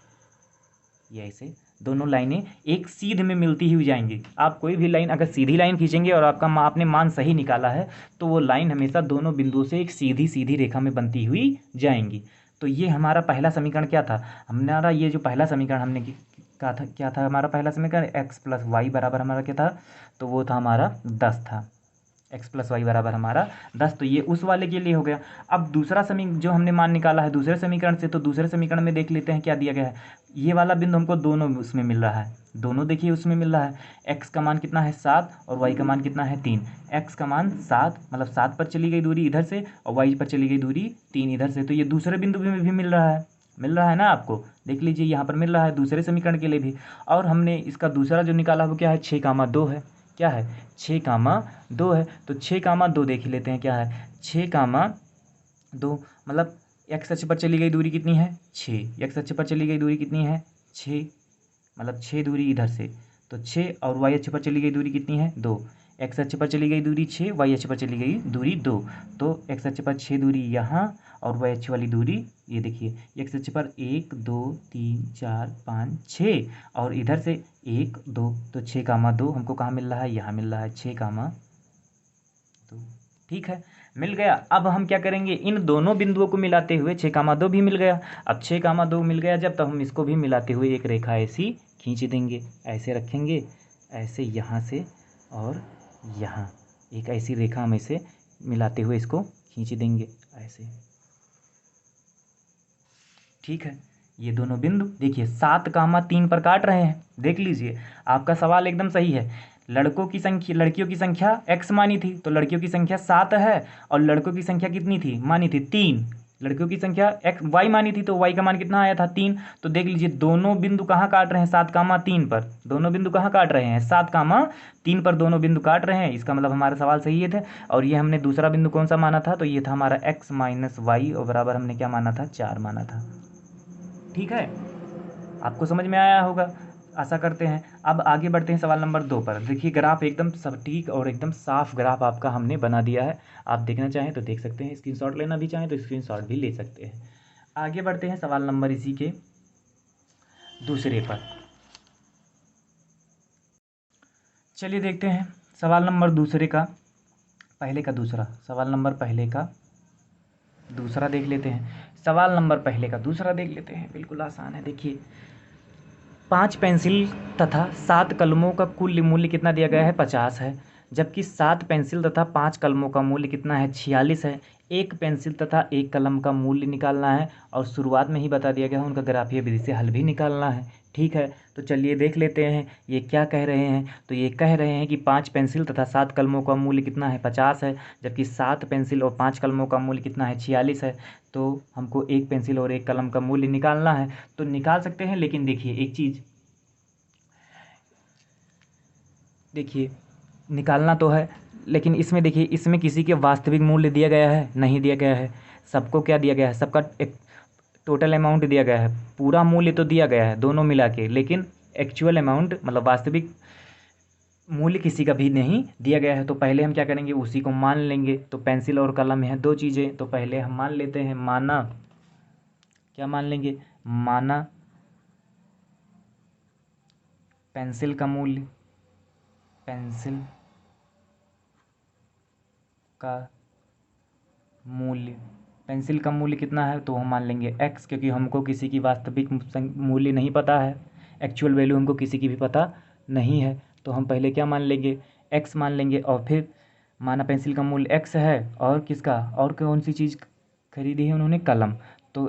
ये ऐसे दोनों लाइनें एक सीध में मिलती हुई जाएंगी। आप कोई भी लाइन अगर सीधी लाइन खींचेंगे और आपका आपने मान सही निकाला है तो वो लाइन हमेशा दोनों बिंदुओं से एक सीधी सीधी रेखा में बनती हुई जाएंगी। तो ये हमारा पहला समीकरण क्या था, हमारा ये जो पहला समीकरण हमने कहा था, क्या था हमारा पहला समीकरण, एक्स प्लस वाई बराबर हमारा क्या था, तो वो था हमारा 10 था। एक्स प्लस वाई बराबर हमारा 10, तो ये उस वाले के लिए हो गया। अब दूसरा समीकरण जो हमने मान निकाला है दूसरे समीकरण से, तो दूसरे समीकरण में देख लेते हैं क्या दिया गया है। ये वाला बिंदु हमको दोनों उसमें मिल रहा है, दोनों देखिए उसमें मिल रहा है। एक्स का मान कितना है 7 और वाई का मान कितना है 3। एक्स का मान 7 मतलब 7 पर चली गई दूरी इधर से, और वाई पर चली गई दूरी 3 इधर से। तो ये दूसरे बिंदु में भी मिल रहा है ना, आपको देख लीजिए यहाँ पर मिल रहा है दूसरे समीकरण के लिए भी। और हमने इसका दूसरा जो निकाला वो क्या है, 6,2 है। क्या है, 6,2 है। तो 6,2 देख ही लेते हैं क्या है, 6,2 मतलब एक्स अक्ष पर चली गई दूरी कितनी है 6, एक्स अक्ष पर चली गई दूरी कितनी है 6, मतलब 6 दूरी इधर से, तो 6, और वाई अक्ष पर चली गई दूरी कितनी है 2। एक्स अक्ष पर चली गई दूरी 6, वाई अक्ष पर चली गई दूरी 2। तो एक्स अक्ष पर 6 दूरी यहाँ, और वाई अक्ष वाली दूरी ये देखिए, एक्स अक्ष पर 1 2 3 4 5 6, और इधर से 1 2, तो 6,2 हमको कहाँ मिल रहा है, यहाँ मिल रहा है 6,2। ठीक है, मिल गया। अब हम क्या करेंगे, इन दोनों बिंदुओं को मिलाते हुए 6,2 भी मिल गया। अब 6,2 मिल गया जब, तब हम इसको भी मिलाते हुए एक रेखा ऐसी खींच देंगे, ऐसे रखेंगे, ऐसे यहाँ से और यहाँ एक ऐसी रेखा हम इसे मिलाते हुए इसको खींच देंगे ऐसे। ठीक है, ये दोनों बिंदु देखिए 7,3 पर काट रहे हैं। देख लीजिए, आपका सवाल एकदम सही है। लड़कियों की संख्या x मानी थी, तो लड़कियों की संख्या 7 है, और लड़कों की संख्या कितनी थी, मानी थी 3। लड़कियों की संख्या y मानी थी, तो y का मान कितना आया था 3। तो देख लीजिए दोनों बिंदु कहाँ काट रहे हैं, 7,3 पर। दोनों बिंदु कहाँ काट रहे हैं, 7,3 पर दोनों बिंदु काट रहे हैं। इसका मतलब हमारा सवाल सही है थे। और ये हमने दूसरा बिंदु कौन सा माना था, तो ये था हमारा x माइनस वाई, और बराबर हमने क्या माना था, 4 माना था। ठीक है, आपको समझ में आया होगा, आशा करते हैं। अब आगे बढ़ते हैं सवाल नंबर 2 पर। देखिए ग्राफ एकदम सटीक और एकदम साफ ग्राफ आपका हमने बना दिया है। आप देखना चाहें तो देख सकते हैं, स्क्रीनशॉट लेना भी चाहें तो स्क्रीनशॉट भी ले सकते हैं। आगे बढ़ते हैं सवाल नंबर इसी के दूसरे पर। चलिए देखते हैं सवाल नंबर दूसरे का, पहले का दूसरा, सवाल नंबर पहले का दूसरा देख लेते हैं। सवाल नंबर पहले का दूसरा देख लेते हैं, बिल्कुल आसान है। देखिए 5 पेंसिल तथा 7 कलमों का कुल मूल्य कितना दिया गया है, 50 है। जबकि 7 पेंसिल तथा 5 कलमों का मूल्य कितना है, 46 है। एक पेंसिल तथा एक कलम का मूल्य निकालना है, और शुरुआत में ही बता दिया गया है उनका ग्राफीय विधि से हल भी निकालना है। ठीक है, तो चलिए देख लेते हैं ये क्या कह रहे हैं। तो ये कह रहे हैं कि 5 पेंसिल तथा 7 कलमों का मूल्य कितना है, 50 है। जबकि 7 पेंसिल और 5 कलमों का मूल्य कितना है, 46 है। तो हमको एक पेंसिल और एक कलम का मूल्य निकालना है। तो निकाल सकते हैं, लेकिन देखिए एक चीज़, देखिए निकालना तो है, लेकिन इसमें देखिए, इसमें किसी के वास्तविक मूल्य दिया गया है, नहीं दिया गया है। सबको क्या दिया गया है, सबका एक टोटल अमाउंट दिया गया है, पूरा मूल्य तो दिया गया है दोनों मिला के, लेकिन एक्चुअल अमाउंट मतलब वास्तविक मूल्य किसी का भी नहीं दिया गया है। तो पहले हम क्या करेंगे, उसी को मान लेंगे। तो पेंसिल और कलम है दो चीज़ें, तो पहले हम मान लेते हैं, माना, क्या मान लेंगे, माना पेंसिल का मूल्य, पेंसिल का मूल्य, पेंसिल का मूल्य कितना है, तो हम मान लेंगे x, क्योंकि हमको किसी की वास्तविक मूल्य नहीं पता है, एक्चुअल वैल्यू हमको किसी की भी पता नहीं है। तो हम पहले क्या मान लेंगे, x मान लेंगे, और फिर माना पेंसिल का मूल्य x है, और किसका, और कौन सी चीज़ खरीदी है उन्होंने, कलम। तो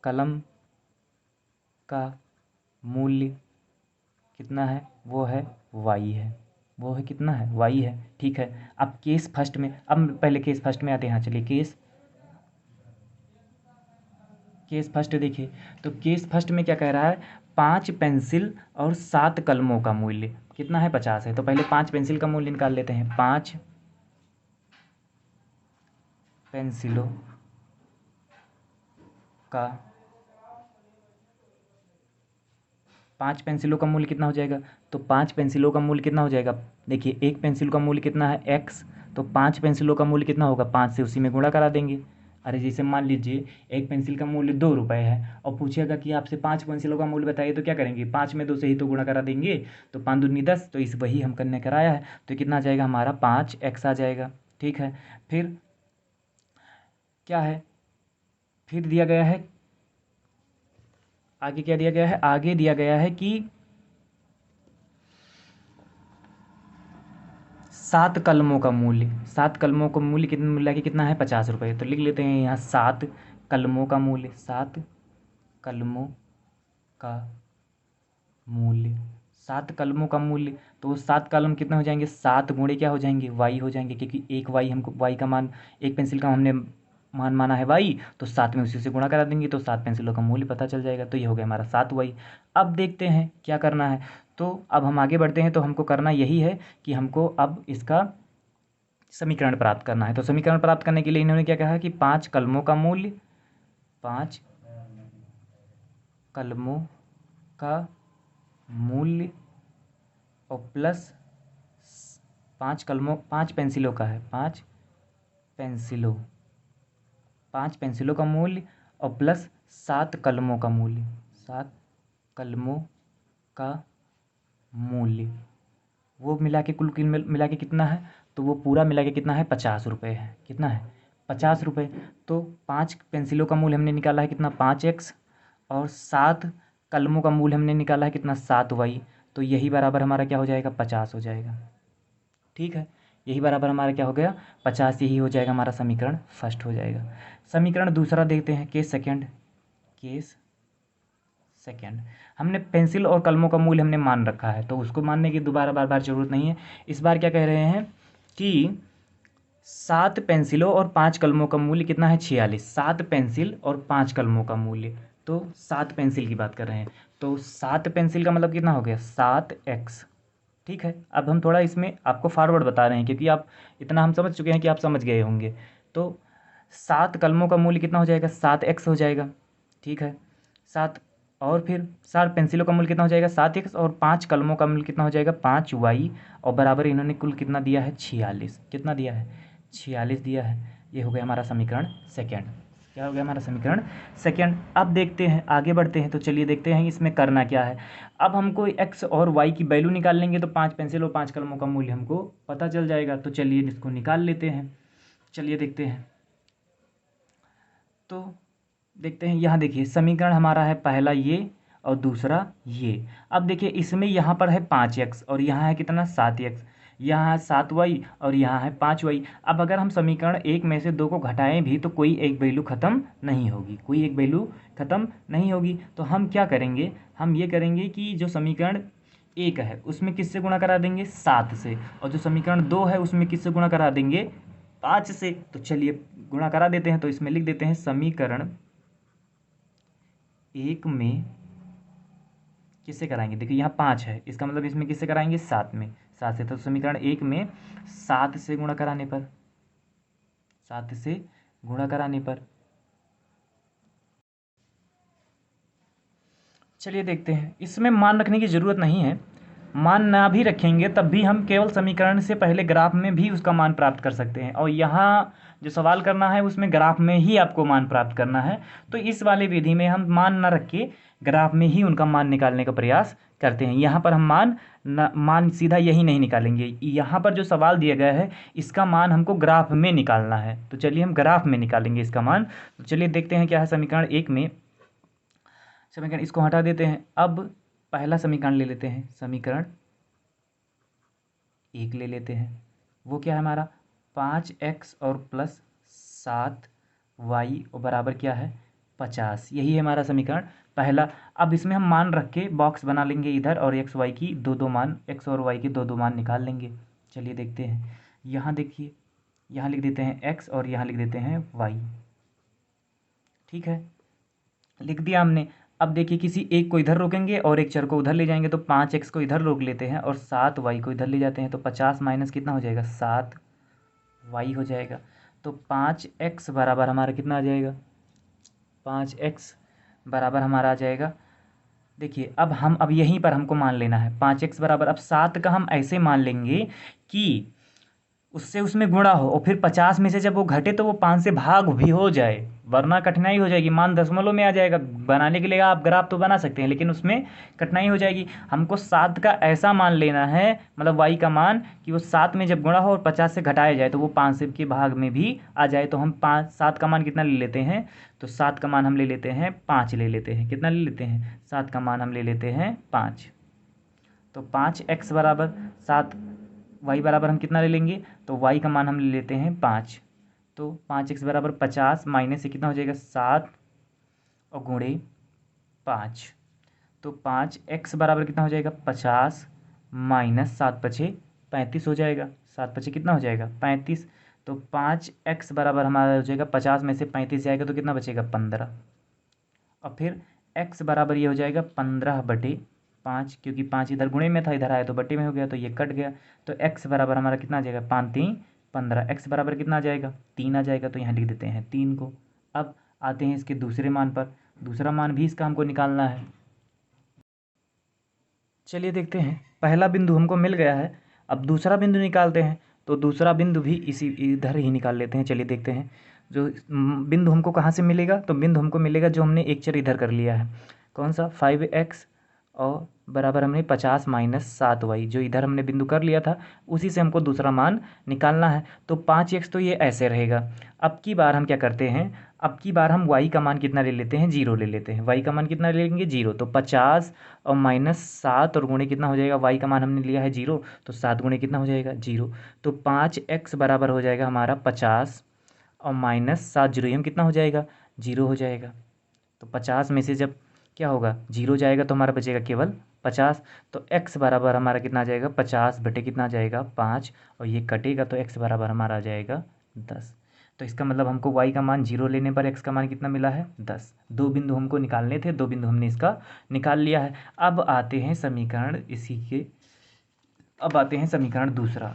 कलम का मूल्य कितना है, वो है y है, वो है कितना है, y है। ठीक है, अब केस फर्स्ट में, अब पहले केस फर्स्ट में आते हैं। हाँ चलिए केस फर्स्ट देखिए, तो केस फर्स्ट में क्या कह रहा है, 5 पेंसिल और 7 कलमों का मूल्य कितना है, 50 है। तो पहले 5 पेंसिल का मूल्य निकाल लेते हैं, 5 पेंसिलों का 5 पेंसिलों का मूल्य कितना हो जाएगा? तो 5 पेंसिलों का मूल्य कितना हो जाएगा? देखिए, एक पेंसिल का मूल्य कितना है? x। तो 5 पेंसिलों का मूल्य कितना होगा? 5 से उसी में गुणा करा देंगे। अरे जैसे मान लीजिए एक पेंसिल का मूल्य 2 रुपये है और पूछेगा कि आपसे 5 पेंसिलों का मूल्य बताइए, तो क्या करेंगे? 5 में 2 से ही तो गुणा करा देंगे। तो 5 दूनी 10, तो इस वही हम करने कराया है। तो कितना आ जाएगा हमारा? 5x आ जाएगा। ठीक है, फिर क्या है? फिर दिया गया है, आगे क्या दिया गया है? आगे दिया गया है कि 7 कलमों का मूल्य, 7 कलमों का मूल्य कितना मिला कि कितना है? 50 रुपये। तो लिख लेते हैं यहाँ 7 कलमों का मूल्य, 7 कलमों का मूल्य, 7 कलमों का मूल्य। तो 7 कलम कितने हो जाएंगे? 7 गुणे क्या हो जाएंगे? वाई हो जाएंगे, क्योंकि एक वाई हमको, वाई का मान, एक पेंसिल का हमने मान माना है वाई, तो 7 में उसी से गुणा करा देंगे तो 7 पेंसिलों का मूल्य पता चल जाएगा। तो ये हो गया हमारा 7 वाई। अब देखते हैं क्या करना है। तो अब हम आगे बढ़ते हैं। तो हमको करना यही है कि हमको अब इसका समीकरण प्राप्त करना है। तो समीकरण प्राप्त करने के लिए इन्होंने क्या कहा कि 5 कलमों का मूल्य, 5 कलमों का मूल्य और प्लस 5 कलमों, 5 पेंसिलों का है, 5 पेंसिलों, 5 पेंसिलों का मूल्य और प्लस 7 कलमों का मूल्य, 7 कलमों का मूल्य, वो मिला के कुल मिला के कितना है? तो वो पूरा मिला के कितना है? 50 रुपये है। कितना है? 50 रुपये। तो 5 पेंसिलों का मूल्य हमने निकाला है कितना? 5x, और 7 कलमों का मूल्य हमने निकाला है कितना? 7y। तो यही बराबर हमारा क्या हो जाएगा? 50 हो जाएगा। ठीक है, यही बराबर हमारा क्या हो गया? 50। यही हो जाएगा हमारा समीकरण फर्स्ट हो जाएगा। समीकरण दूसरा देखते हैं, केस सेकेंड। केस सेकेंड, हमने पेंसिल और कलमों का मूल्य हमने मान रखा है, तो उसको मानने की दोबारा बार बार जरूरत नहीं है। इस बार क्या कह रहे हैं कि 7 पेंसिलों और 5 कलमों का मूल्य कितना है? 46। 7 पेंसिल और 5 कलमों का मूल्य, तो 7 पेंसिल की बात कर रहे हैं। तो 7 पेंसिल का मतलब कितना हो गया? 7x। ठीक है, अब हम थोड़ा इसमें आपको फॉरवर्ड बता रहे हैं, क्योंकि आप इतना हम समझ चुके हैं कि आप समझ गए होंगे। तो 7 कलमों का मूल्य कितना हो जाएगा? 7x हो जाएगा। ठीक है, 7, और फिर 7 पेंसिलों का मूल्य कितना हो जाएगा? 7x, और 5 कलमों का मूल्य कितना हो जाएगा? 5y, और बराबर इन्होंने कुल कितना दिया है? 46। कितना दिया है? 46 दिया है। ये हो गया हमारा समीकरण सेकेंड। क्या हो गया हमारा समीकरण सेकेंड? अब देखते हैं, आगे बढ़ते हैं। तो चलिए देखते हैं इसमें करना क्या है। अब हमको x और y की वैल्यू निकाल लेंगे, तो 5 पेंसिल और 5 कलमों का मूल्य हमको पता चल जाएगा। तो चलिए इसको निकाल लेते हैं। चलिए देखते हैं। तो देखते हैं, यहाँ देखिए समीकरण हमारा है पहला ये और दूसरा ये। अब देखिए इसमें यहाँ पर है 5x और यहाँ है कितना? 7x। यहाँ है 7y और यहाँ है 5y। अब अगर हम समीकरण एक में से दो को घटाएं भी तो कोई एक वैल्यू ख़त्म नहीं होगी, कोई एक वैल्यू ख़त्म नहीं होगी। तो हम क्या करेंगे? हम ये करेंगे कि जो समीकरण एक है उसमें किससे गुणा करा देंगे? 7 से, और जो समीकरण 2 है उसमें किससे गुणा करा देंगे? 5 से। तो चलिए गुणा करा देते हैं। तो इसमें लिख देते हैं समीकरण एक में किससे कराएंगे? देखिए यहाँ 5 है, इसका मतलब इसमें किससे कराएंगे? 7 में, 7 से। तो समीकरण एक में 7 से गुणा कराने पर, 7 से गुणा कराने पर, चलिए देखते हैं। इसमें मान रखने की ज़रूरत नहीं है, मान ना भी रखेंगे तब भी हम केवल समीकरण से पहले ग्राफ में भी उसका मान प्राप्त कर सकते हैं। और यहाँ जो सवाल करना है उसमें ग्राफ में ही आपको मान प्राप्त करना है। तो इस वाली विधि में हम मान ना रख के ग्राफ में ही उनका मान निकालने का प्रयास करते हैं। यहाँ पर हम मान सीधा यही नहीं निकालेंगे। यहाँ पर जो सवाल दिया गया है इसका मान हमको ग्राफ में निकालना है। तो चलिए हम ग्राफ में निकालेंगे इसका मान। तो चलिए देखते हैं क्या है समीकरण एक में। समीकरण इसको हटा देते हैं। अब पहला समीकरण ले लेते हैं, समीकरण एक ले लेते हैं। वो क्या है हमारा? 5x और प्लस 7y और बराबर क्या है? 50। यही है हमारा समीकरण पहला। अब इसमें हम मान रख के बॉक्स बना लेंगे इधर, और x y की दो दो मान, x और y की दो दो मान निकाल लेंगे। चलिए देखते हैं। यहाँ देखिए, यहाँ लिख देते हैं x और यहाँ लिख देते हैं y। ठीक है, लिख दिया हमने। अब देखिए किसी एक को इधर रोकेंगे और एक चर को उधर ले जाएंगे। तो 5x को इधर रोक लेते हैं और 7y को इधर ले जाते हैं। तो 50 माइनस कितना हो जाएगा? 7y हो जाएगा। तो 5x बराबर हमारा कितना आ जाएगा? 5x बराबर हमारा आ जाएगा देखिए अब यहीं पर हमको मान लेना है 5x बराबर, अब 7 का हम ऐसे मान लेंगे कि उससे उसमें गुणा हो और फिर 50 में से जब वो घटे तो वो 5 से भाग भी हो जाए, वरना कठिनाई हो जाएगी, मान दशमलव में आ जाएगा। बनाने के लिए आप ग्राफ तो बना सकते हैं लेकिन उसमें कठिनाई हो जाएगी। हमको 7 का ऐसा मान लेना है, मतलब y का मान, कि वो 7 में जब गुणा हो और 50 से घटाया जाए तो वो 5 से के भाग में भी आ जाए। तो हम 7 का मान कितना ले लेते हैं, तो 7 का मान हम ले लेते हैं 5 ले लेते हैं। कितना ले लेते हैं, 7 का मान हम ले लेते हैं 5। तो 5x बराबर 7, y बराबर हम कितना ले लेंगे, तो y का मान हम ले लेते हैं 5। तो 5x बराबर 50 माइनस से कितना हो जाएगा 7 और गुणे 5। तो 5x बराबर कितना हो जाएगा 50 माइनस 7 पछे 35 हो जाएगा। 7 पछे कितना हो जाएगा 35। तो 5x बराबर हमारा हो जाएगा 50 में से 35 जाएगा तो कितना बचेगा 15। और फिर x बराबर ये हो जाएगा 15/5, क्योंकि 5 इधर गुणे में था, इधर आया तो बटे में हो गया तो ये कट गया। तो x बराबर हमारा कितना आ जाएगा 5 3 15। x बराबर कितना आ जाएगा 3 आ जाएगा, तो यहाँ लिख देते हैं 3 को। अब आते हैं इसके दूसरे मान पर, दूसरा मान भी इसका हमको निकालना है। चलिए देखते हैं, पहला बिंदु हमको मिल गया है, अब दूसरा बिंदु निकालते हैं। तो दूसरा बिंदु भी इसी इधर ही निकाल लेते हैं। चलिए देखते हैं, जो बिंदु हमको कहाँ से मिलेगा, तो बिंदु हमको मिलेगा जो हमने एक चर इधर कर लिया है, कौन सा 5x और बराबर हमने 50 माइनस 7y, जो इधर हमने बिंदु कर लिया था उसी से हमको दूसरा मान निकालना है। तो 5x तो ये ऐसे रहेगा। अब की बार हम क्या करते हैं, अब की बार हम y का मान कितना ले लेते हैं, 0 ले लेते हैं। y का मान कितना ले लेंगे 0, तो 50 और माइनस 7 और गुणे कितना हो जाएगा, y का मान हमने लिया है 0, तो 7 गुणे कितना हो जाएगा 0। तो 5x बराबर हो जाएगा हमारा 50 और माइनस 7 जीरो हम कितना हो जाएगा 0 हो जाएगा। तो 50 में से जब क्या होगा 0 जाएगा तो हमारा बचेगा केवल 50। तो x बराबर हमारा कितना आ जाएगा 50 बटे कितना आ जाएगा 5, और ये कटेगा तो x बराबर हमारा आ जाएगा 10। तो इसका मतलब हमको y का मान 0 लेने पर x का मान कितना मिला है 10। दो बिंदु हमको निकालने थे, दो बिंदु हमने इसका निकाल लिया है। अब आते हैं समीकरण इसी के, अब आते हैं समीकरण दूसरा,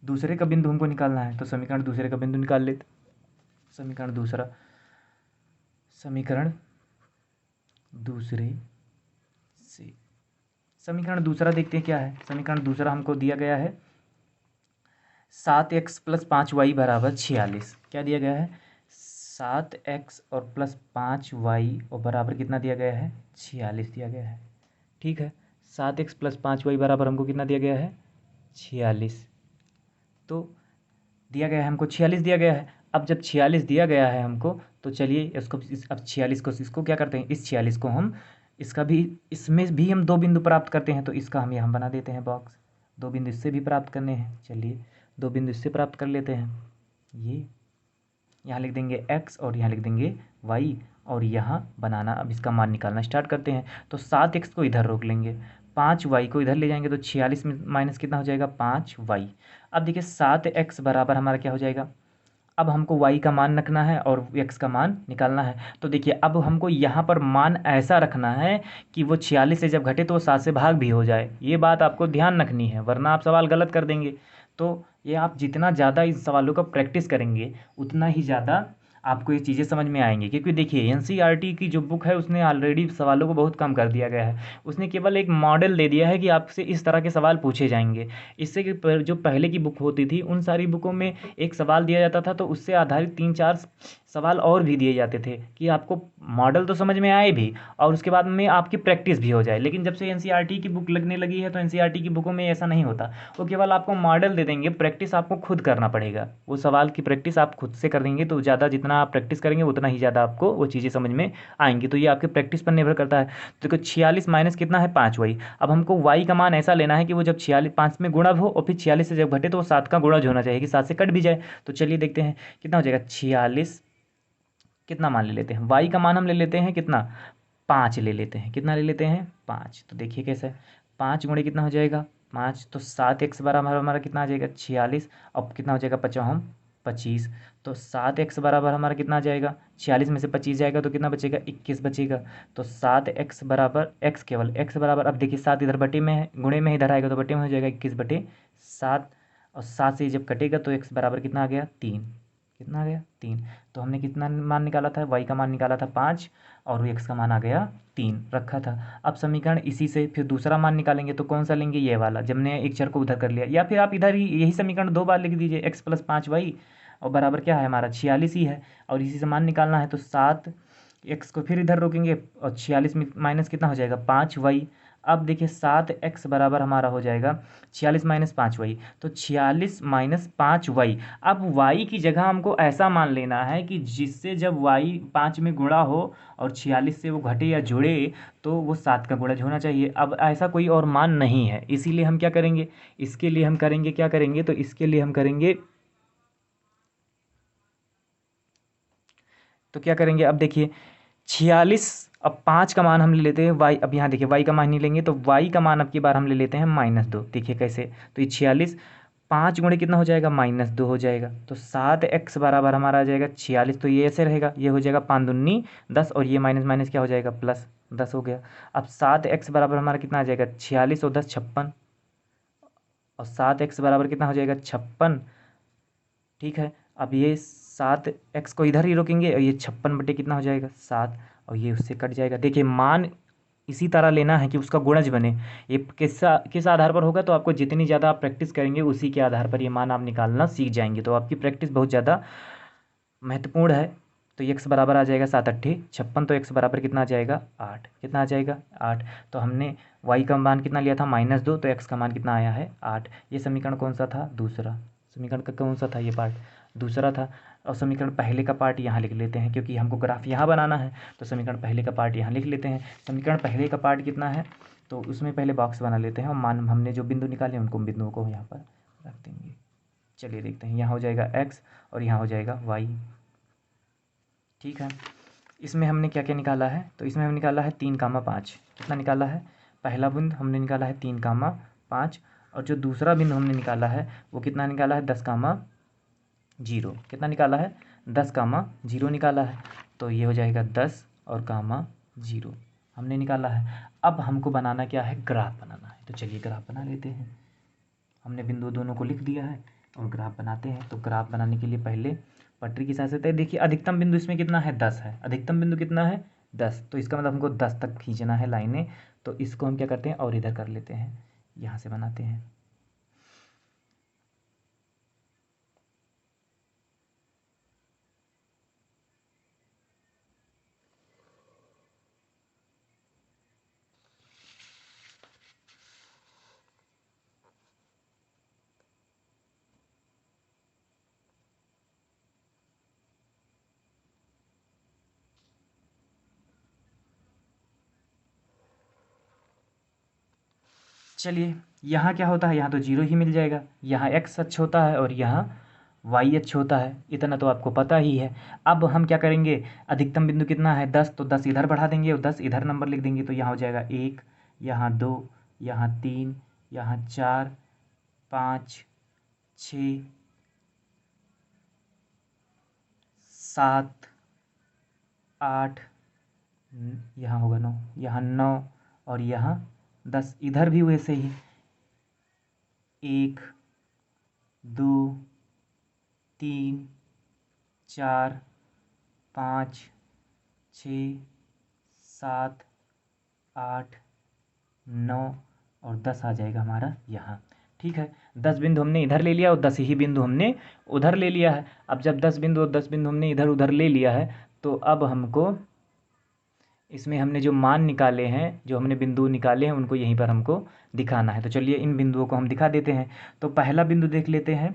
दूसरे का बिंदु हमको निकालना है। तो समीकरण दूसरे का बिंदु निकाल लेते, समीकरण दूसरा, समीकरण दूसरे से, समीकरण दूसरा देखते हैं क्या है। समीकरण दूसरा हमको दिया गया है 7x प्लस 5y बराबर 46। क्या दिया गया है 7x और प्लस 5y और बराबर कितना दिया गया है 46 दिया गया है। ठीक है, 7x प्लस 5y बराबर हमको कितना दिया गया है 46। तो दिया गया है हमको 46 दिया गया है। अब जब 46 दिया गया है हमको, तो चलिए इसको अब 46 को इसको क्या करते हैं, इस 46 को हम इसका भी, इसमें भी हम दो बिंदु प्राप्त करते हैं, तो इसका हम यहाँ बना देते हैं बॉक्स। दो बिंदु इससे भी प्राप्त करने हैं, चलिए दो बिंदु इससे प्राप्त कर लेते हैं। ये यहाँ लिख देंगे x और यहाँ लिख देंगे y, और यहाँ बनाना, अब इसका मान निकालना स्टार्ट करते हैं। तो 7x को इधर रोक लेंगे, 5y को इधर ले जाएंगे, तो 46 में माइनस कितना हो जाएगा 5y। अब देखिए 7x बराबर हमारा क्या हो जाएगा, अब हमको y का मान रखना है और x का मान निकालना है। तो देखिए अब हमको यहाँ पर मान ऐसा रखना है कि वो 46 से जब घटे तो वो 7 से भाग भी हो जाए। ये बात आपको ध्यान रखनी है, वरना आप सवाल गलत कर देंगे। तो ये आप जितना ज़्यादा इस सवालों का प्रैक्टिस करेंगे उतना ही ज़्यादा आपको ये चीज़ें समझ में आएंगी। क्योंकि देखिए एनसीईआरटी की जो बुक है उसने ऑलरेडी सवालों को बहुत कम कर दिया गया है। उसने केवल एक मॉडल दे दिया है कि आपसे इस तरह के सवाल पूछे जाएंगे। इससे कि जो पहले की बुक होती थी उन सारी बुकों में एक सवाल दिया जाता था तो उससे आधारित 3-4 सवाल और भी दिए जाते थे कि आपको मॉडल तो समझ में आए भी और उसके बाद में आपकी प्रैक्टिस भी हो जाए। लेकिन जब से एनसीईआरटी की बुक लगने लगी है तो एनसीईआरटी की बुकों में ऐसा नहीं होता, वो केवल आपको मॉडल दे देंगे, प्रैक्टिस आपको खुद करना पड़ेगा। वो सवाल की प्रैक्टिस आप खुद से कर देंगे तो ज़्यादा, जितना आप प्रैक्टिस करेंगे उतना ही ज़्यादा आपको वो चीज़ें समझ में आएंगी। तो ये आपकी प्रैक्टिस पर निर्भर करता है। तो देखो 46 माइनस कितना है 5y। अब हमको y का मान ऐसा लेना है कि वो जब 46 5 में गुणा हो और फिर 46 से जब घटे तो वो 7 का गुणज होना चाहिए कि 7 से कट भी जाए। तो चलिए देखते हैं कितना हो जाएगा 46, कितना मान ले लेते हैं y का मान हम ले लेते हैं कितना 5 ले लेते हैं। कितना ले लेते हैं 5। तो देखिए कैसे 5 गुणे कितना हो जाएगा 5, तो 7x बराबर हमारा कितना आ जाएगा 46। अब कितना हो जाएगा 25। तो 7x बराबर हमारा कितना आ जाएगा 46 में से 25 जाएगा तो कितना बचेगा 21 बचेगा। तो 7x बराबर x, केवल x बराबर, अब देखिए 7 इधर बटे में है, गुणे में इधर आएगा तो बटे में हो जाएगा 21/7। और 7 से जब कटेगा तो x बराबर कितना आ गया 3। कितना आ गया 3। तो हमने कितना मान निकाला था, y का मान निकाला था 5 और x का मान आ गया 3 रखा था। अब समीकरण इसी से फिर दूसरा मान निकालेंगे तो कौन सा लेंगे, ये वाला, जब हमने एक चर को उधर कर लिया। या फिर आप इधर ही यही समीकरण 2 बार लिख दीजिए, x + 5y और बराबर क्या है हमारा 46 ही है। और इसी से मान निकालना है तो 7x को फिर इधर रोकेंगे और 46 में माइनस कितना हो जाएगा 5y। अब देखिए 7x बराबर हमारा हो जाएगा 46 - 5y, तो 46 - 5y। अब y की जगह हमको ऐसा मान लेना है कि जिससे जब y 5 में गुणा हो और 46 से वो घटे या जुड़े तो वो 7 का गुणज होना चाहिए। अब ऐसा कोई और मान नहीं है, इसीलिए हम क्या करेंगे, इसके लिए हम करेंगे क्या करेंगे, तो इसके लिए हम करेंगे, तो क्या करेंगे, अब देखिए 46, अब 5 का मान हम ले लेते हैं y, अब यहाँ देखिए y का मान नहीं लेंगे तो y का मान अब की बार हम ले लेते हैं -2। देखिए कैसे, तो ये 46 5 गुणे कितना हो जाएगा -2 हो जाएगा, तो 7x बराबर हमारा आ जाएगा 46। तो ये ऐसे रहेगा, ये हो जाएगा 5 दूनी 10 और ये माइनस माइनस क्या हो जाएगा +10 हो गया। अब 7x बराबर हमारा कितना आ जाएगा 46 और 10 56, और 7x बराबर कितना हो जाएगा 56। ठीक है, अब ये 7x को इधर ही रोकेंगे और ये 56 बटे कितना हो जाएगा 7, और ये उससे कट जाएगा। देखिए मान इसी तरह लेना है कि उसका गुणज बने। ये किस आधार पर होगा, तो आपको जितनी ज़्यादा आप प्रैक्टिस करेंगे उसी के आधार पर ये मान आप निकालना सीख जाएंगे, तो आपकी प्रैक्टिस बहुत ज़्यादा महत्वपूर्ण है। तो x बराबर आ जाएगा 7 8 56, तो x बराबर कितना आ जाएगा 8, कितना आ जाएगा 8। तो हमने y का मान कितना लिया था -2, तो x का मान कितना आया है 8। ये समीकरण कौन सा था, दूसरा। समीकरण का कौन सा था, ये पार्ट दूसरा था। और समीकरण पहले का पार्ट यहाँ लिख लेते हैं क्योंकि हमको ग्राफ यहाँ बनाना है, तो समीकरण पहले का पार्ट यहाँ लिख लेते हैं। समीकरण पहले का पार्ट कितना है, तो उसमें पहले बॉक्स बना लेते हैं और मान हमने जो बिंदु निकाले उनको बिंदुओं को यहाँ पर रख देंगे। चलिए देखते हैं, यहाँ हो जाएगा x और यहाँ हो जाएगा y। ठीक है, इसमें हमने क्या क्या निकाला है, तो इसमें हमने निकाला है 3,5। कितना निकाला है, पहला बिंदु हमने निकाला है 3,5, और जो दूसरा बिंदु हमने निकाला है वो कितना निकाला है 10,0। कितना निकाला है 10,0 निकाला है, तो ये हो जाएगा 10 और ,0 हमने निकाला है। अब हमको बनाना क्या है, ग्राफ बनाना है, तो चलिए ग्राफ बना लेते हैं। हमने बिंदु दोनों को लिख दिया है और ग्राफ बनाते हैं। तो ग्राफ बनाने के लिए पहले पटरी की सहायता से, देखिए अधिकतम बिंदु इसमें कितना है 10 है, अधिकतम बिंदु कितना है 10, तो इसका मतलब हमको 10 तक खींचना है लाइनें। तो इसको हम क्या करते हैं और इधर कर लेते हैं, यहाँ से बनाते हैं। चलिए यहाँ क्या होता है, यहाँ तो 0 ही मिल जाएगा, यहाँ x अक्ष होता है और यहाँ y अक्ष होता है, इतना तो आपको पता ही है। अब हम क्या करेंगे, अधिकतम बिंदु कितना है 10, तो 10 इधर बढ़ा देंगे और 10 इधर नंबर लिख देंगे, तो यहाँ हो जाएगा 1, यहाँ 2, यहाँ 3, यहाँ 4, 5, 6, 7, 8, यहाँ होगा 9, यहाँ 9 और यहाँ 10, इधर भी वैसे ही 1, 2, 3, 4, 5, 6, 7, 8, 9 और 10 आ जाएगा हमारा यहाँ। ठीक है, 10 बिंदु हमने इधर ले लिया और 10 ही बिंदु हमने उधर ले लिया है। अब जब 10 बिंदु और 10 बिंदु हमने इधर उधर ले लिया है, तो अब हमको इसमें हमने जो मान निकाले हैं, जो हमने बिंदु निकाले हैं, उनको यहीं पर हमको दिखाना है। तो चलिए इन बिंदुओं को हम दिखा देते हैं। तो पहला बिंदु देख लेते हैं,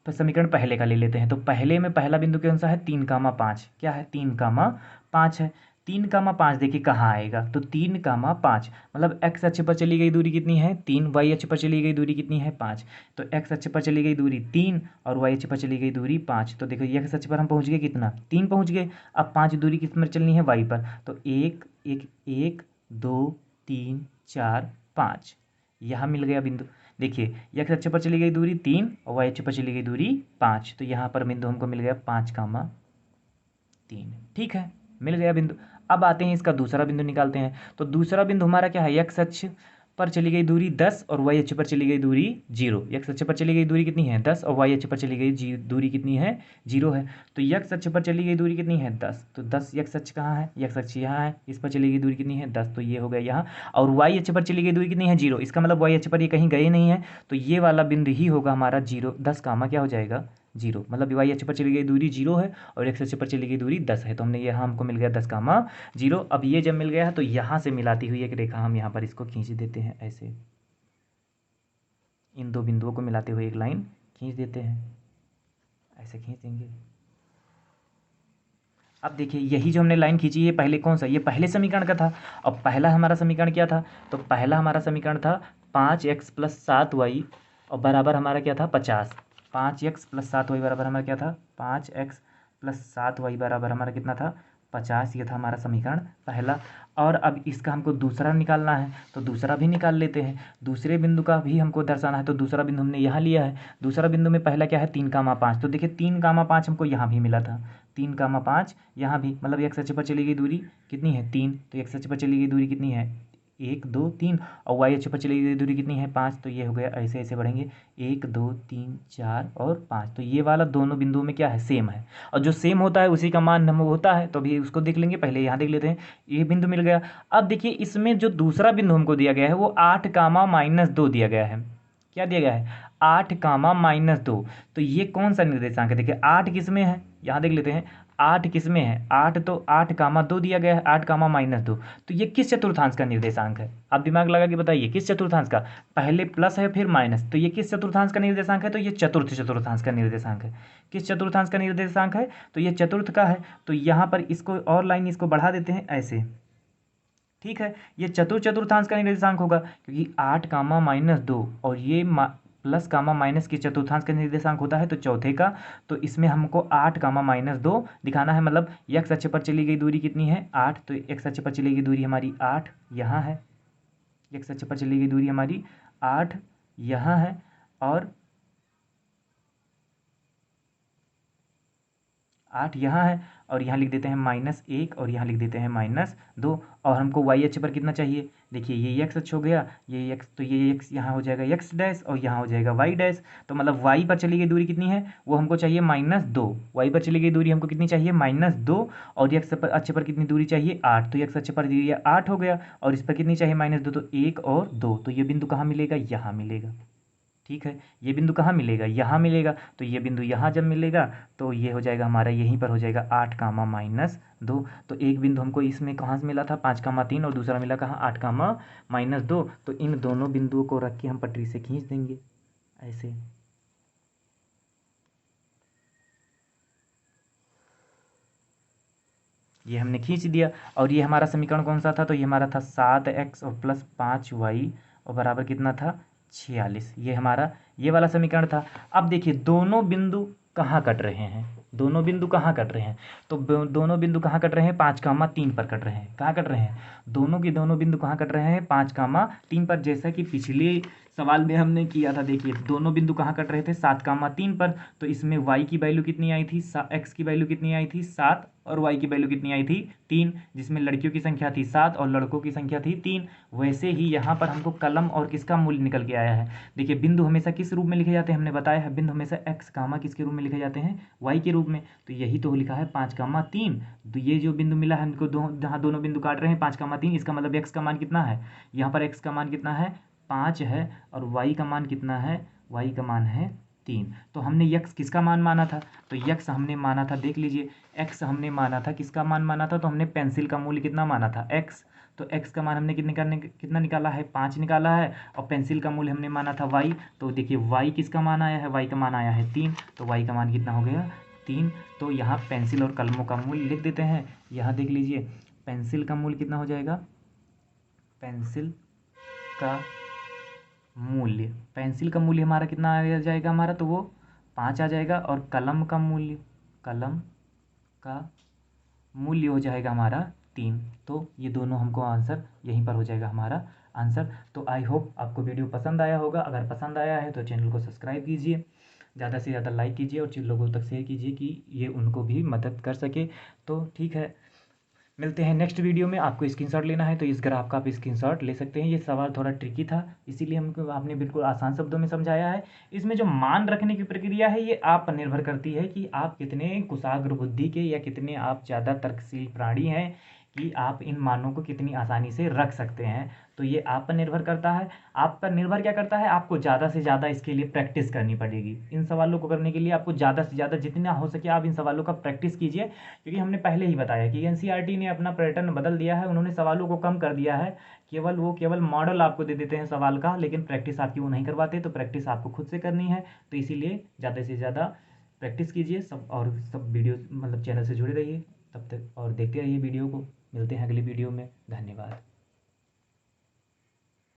तो समीकरण पहले का ले लेते हैं। तो पहले में पहला बिंदु कौन सा है, 3,5। क्या है, 3,5 है। 3,5 देखिए कहाँ आएगा, तो 3,5 मतलब x अक्ष पर चली गई दूरी कितनी है 3, y अक्ष पर चली गई दूरी कितनी है 5। तो x अक्ष पर चली गई दूरी 3 और y अक्ष पर चली गई दूरी 5। तो देखो x अक्ष पर हम पहुँच गए कितना 3 पहुँच गए। अब 5 दूरी किस पर चलनी है y पर, तो 1 1 1 2 3 4 5, यहाँ मिल गया बिंदु। देखिए x अक्ष पर चली गई दूरी 3 और y अक्ष पर चली गई दूरी 5, तो यहाँ पर बिंदु हमको मिल गया 5,3। ठीक है, मिल गया बिंदु। अब आते हैं इसका दूसरा बिंदु निकालते हैं। तो दूसरा बिंदु हमारा क्या है, x अक्ष पर चली गई दूरी 10 और वाई अक्ष पर चली गई दूरी 0। एक्स अक्ष पर चली गई दूरी कितनी है 10 और वाई अक्ष पर चली गई दूरी कितनी है 0 है। तो एक्स अक्ष पर चली गई दूरी कितनी है 10, तो 10 एक्स अक्ष कहाँ है, एक्स अक्ष यहाँ है, इस पर चली गई दूरी कितनी है 10, तो ये हो गया यहाँ। और वाई अक्ष पर चली गई दूरी कितनी है 0, इसका मतलब वाई अक्ष पर ये कहीं गए नहीं है, तो ये वाला बिंदु ही होगा हमारा 0, 10 कामा क्या हो जाएगा 0। मतलब वाई अक्ष पर चली गई दूरी 0 है और एक्स अक्ष पर चली गई दूरी 10 है, तो हमने यहाँ हमको मिल गया 10 कामा 0। अब ये जब मिल गया है तो यहाँ से मिलाती हुई एक रेखा हम यहाँ पर इसको खींच देते हैं ऐसे, इन दो बिंदुओं को मिलाते हुए एक लाइन खींच देते हैं, ऐसे खींच देंगे। अब देखिए यही जो हमने लाइन खींची, ये पहले कौन सा, ये पहले समीकरण का था। अब पहला हमारा समीकरण क्या था, तो पहला हमारा समीकरण था 5x + 7y और बराबर हमारा क्या था 50। 5x + 7y बराबर हमारा क्या था 5x + 7y बराबर हमारा कितना था 50। ये था हमारा समीकरण पहला। और अब इसका हमको दूसरा निकालना है, तो दूसरा भी निकाल लेते हैं। दूसरे बिंदु का भी हमको दर्शाना है, तो दूसरा बिंदु हमने यहाँ लिया है। दूसरा बिंदु में पहला क्या है 3,5, तो देखिए 3,5 हमको यहाँ भी मिला था, 3,5 यहाँ भी, मतलब एक्स अक्ष पर चली गई दूरी कितनी है 3, तो एक्स अक्ष पर चली गई दूरी कितनी है 1 2 3 और वाई अक्ष पर चली गई दूरी कितनी है 5, तो ये हो गया। ऐसे ऐसे बढ़ेंगे 1 2 3 4 और 5, तो ये वाला दोनों बिंदुओं में क्या है सेम है, और जो सेम होता है उसी का मान हम होता है, तो अभी उसको देख लेंगे। पहले यहाँ देख लेते हैं, ये बिंदु मिल गया। अब देखिए इसमें जो दूसरा बिंदु हमको दिया गया है वो 8,-2 दिया गया है। क्या दिया गया है 8,-2, तो ये कौन सा निर्देशांक है, देखिए 8 किस में है, यहाँ देख लेते हैं 8 किस में है, 8 तो 8,2 दिया गया है, 8,-2, तो ये किस चतुर्थांश का निर्देशांक है, आप दिमाग लगा के बताइए किस चतुर्थांश का। पहले प्लस है फिर माइनस, तो ये किस चतुर्थांश का निर्देशांक है, तो ये चतुर्थ चतुर्थांश का निर्देशांक है। किस चतुर्थांश का निर्देशांक है, तो ये चतुर्थ का है। तो यहाँ पर इसको और लाइन इसको बढ़ा देते हैं ऐसे, ठीक है, ये चतुर्थांश का निर्देशांक होगा, क्योंकि 8,-2 और ये प्लस कामा माइनस की चतुर्थांश का निर्देशांक होता है, तो चौथे का। तो इसमें हमको 8,-2 दिखाना है, मतलब एक्स अक्ष पर चली गई दूरी कितनी है 8, तो एक्स अक्ष पर चली गई दूरी हमारी 8 यहाँ है, एक्स अक्ष पर चली गई दूरी हमारी 8 यहाँ है, और 8 यहाँ है, और यहाँ लिख देते हैं -1 और यहाँ लिख देते हैं -2। और हमको वाई अक्ष पर कितना चाहिए, देखिए ये एक्स अक्ष हो गया, ये एक्स, तो ये एक्स यहाँ हो जाएगा एक्स डैश और यहाँ हो जाएगा वाई डैश। तो मतलब वाई पर चली गई दूरी कितनी है, वो हमको चाहिए -2, वाई पर चली गई दूरी हमको कितनी चाहिए -2, और एक्स अक्ष पर कितनी दूरी चाहिए 8, तो एक्स अक्ष पर दूरी 8 हो गया, और इस पर कितनी चाहिए -2, तो 1 और 2, तो ये बिंदु कहाँ मिलेगा, यहाँ मिलेगा। ठीक है, ये बिंदु कहाँ मिलेगा, यहाँ मिलेगा, तो ये बिंदु यहाँ जब मिलेगा तो ये हो जाएगा हमारा, यहीं पर हो जाएगा 8,-2। तो एक बिंदु हमको इसमें कहाँ से मिला था 5,3 और दूसरा मिला कहाँ 8,-2। तो इन दोनों बिंदुओं को रख के हम पटरी से खींच देंगे ऐसे। ये हमने खींच दिया, और ये हमारा समीकरण कौन सा था, तो ये हमारा था 7x और +5y और बराबर कितना था 46। ये हमारा ये वाला समीकरण था। अब देखिए दोनों बिंदु कहाँ कट रहे हैं, दोनों बिंदु कहाँ कट रहे हैं, तो दोनों बिंदु कहाँ कट रहे हैं 5,3 पर कट रहे हैं। कहाँ कट रहे हैं, दोनों के दोनों बिंदु कहाँ कट रहे हैं 5,3 पर, जैसा कि पिछले सवाल में हमने किया था। देखिए दोनों बिंदु कहाँ कट रहे थे 7,3 पर, तो इसमें y की वैल्यू कितनी आई थी, x की वैल्यू कितनी आई थी 7, और y की वैल्यू कितनी आई थी 3, जिसमें लड़कियों की संख्या थी 7 और लड़कों की संख्या थी 3। वैसे ही यहाँ पर हमको कलम और किसका मूल्य निकल के आया है, देखिए बिंदु हमेशा किस रूप में लिखे जाते हैं, हमने बताया है बिंदु हमेशा x कामा किसके रूप में लिखे जाते हैं y के रूप में, तो यही तो लिखा है 5,3। तो ये जो बिंदु मिला है हमको, जहाँ दोनों बिंदु काट रहे हैं 5,3, इसका मतलब x का मान कितना है, यहाँ पर x का मान कितना है 5 है, और y का मान कितना है, y का मान है 3। तो हमने x किसका मान माना था, तो x हमने माना था, देख लीजिए x हमने माना था, किसका मान माना था, तो हमने पेंसिल का मूल्य कितना माना था x, तो x का मान हमने कितना निकाला है 5 निकाला है, और पेंसिल का मूल्य हमने माना था y, तो देखिए y किसका मान आया है, y का मान आया है 3, तो y का मान कितना हो गया 3। तो यहाँ पेंसिल और कलमों का मूल्य लिख देते हैं। यहाँ देख लीजिए पेंसिल का मूल्य कितना हो जाएगा, पेंसिल का मूल्य, पेंसिल का मूल्य हमारा कितना आ जाएगा हमारा, तो वो 5 आ जाएगा, और कलम का मूल्य, कलम का मूल्य हो जाएगा हमारा 3। तो ये दोनों हमको आंसर यहीं पर हो जाएगा हमारा आंसर। तो आई होप आपको वीडियो पसंद आया होगा, अगर पसंद आया है तो चैनल को सब्सक्राइब कीजिए, ज़्यादा से ज़्यादा लाइक कीजिए और लोगों तक शेयर कीजिए कि ये उनको भी मदद कर सके। तो ठीक है, मिलते हैं नेक्स्ट वीडियो में। आपको स्क्रीनशॉट लेना है तो इस ग्राफ का आप स्क्रीनशॉट ले सकते हैं। ये सवाल थोड़ा ट्रिकी था, इसीलिए हमको आपने बिल्कुल आसान शब्दों में समझाया है। इसमें जो मान रखने की प्रक्रिया है ये आप पर निर्भर करती है कि आप कितने कुशाग्र बुद्धि के या कितने आप ज़्यादा तर्कशील प्राणी हैं कि आप इन मानों को कितनी आसानी से रख सकते हैं। तो ये आप पर निर्भर करता है। आप पर निर्भर क्या करता है, आपको ज़्यादा से ज़्यादा इसके लिए प्रैक्टिस करनी पड़ेगी। इन सवालों को करने के लिए आपको ज़्यादा से ज़्यादा जितना हो सके आप इन सवालों का प्रैक्टिस कीजिए, क्योंकि हमने पहले ही बताया कि एनसीईआरटी ने अपना पैटर्न बदल दिया है। उन्होंने सवालों को कम कर दिया है, केवल मॉडल आपको दे देते हैं सवाल का, लेकिन प्रैक्टिस आपकी वो नहीं करवाते। तो प्रैक्टिस आपको खुद से करनी है, तो इसीलिए ज़्यादा से ज़्यादा प्रैक्टिस कीजिए सब, और सब वीडियो मतलब चैनल से जुड़े रहिए तब तक, और देखते रहिए वीडियो को। मिलते हैं अगली वीडियो में। धन्यवाद।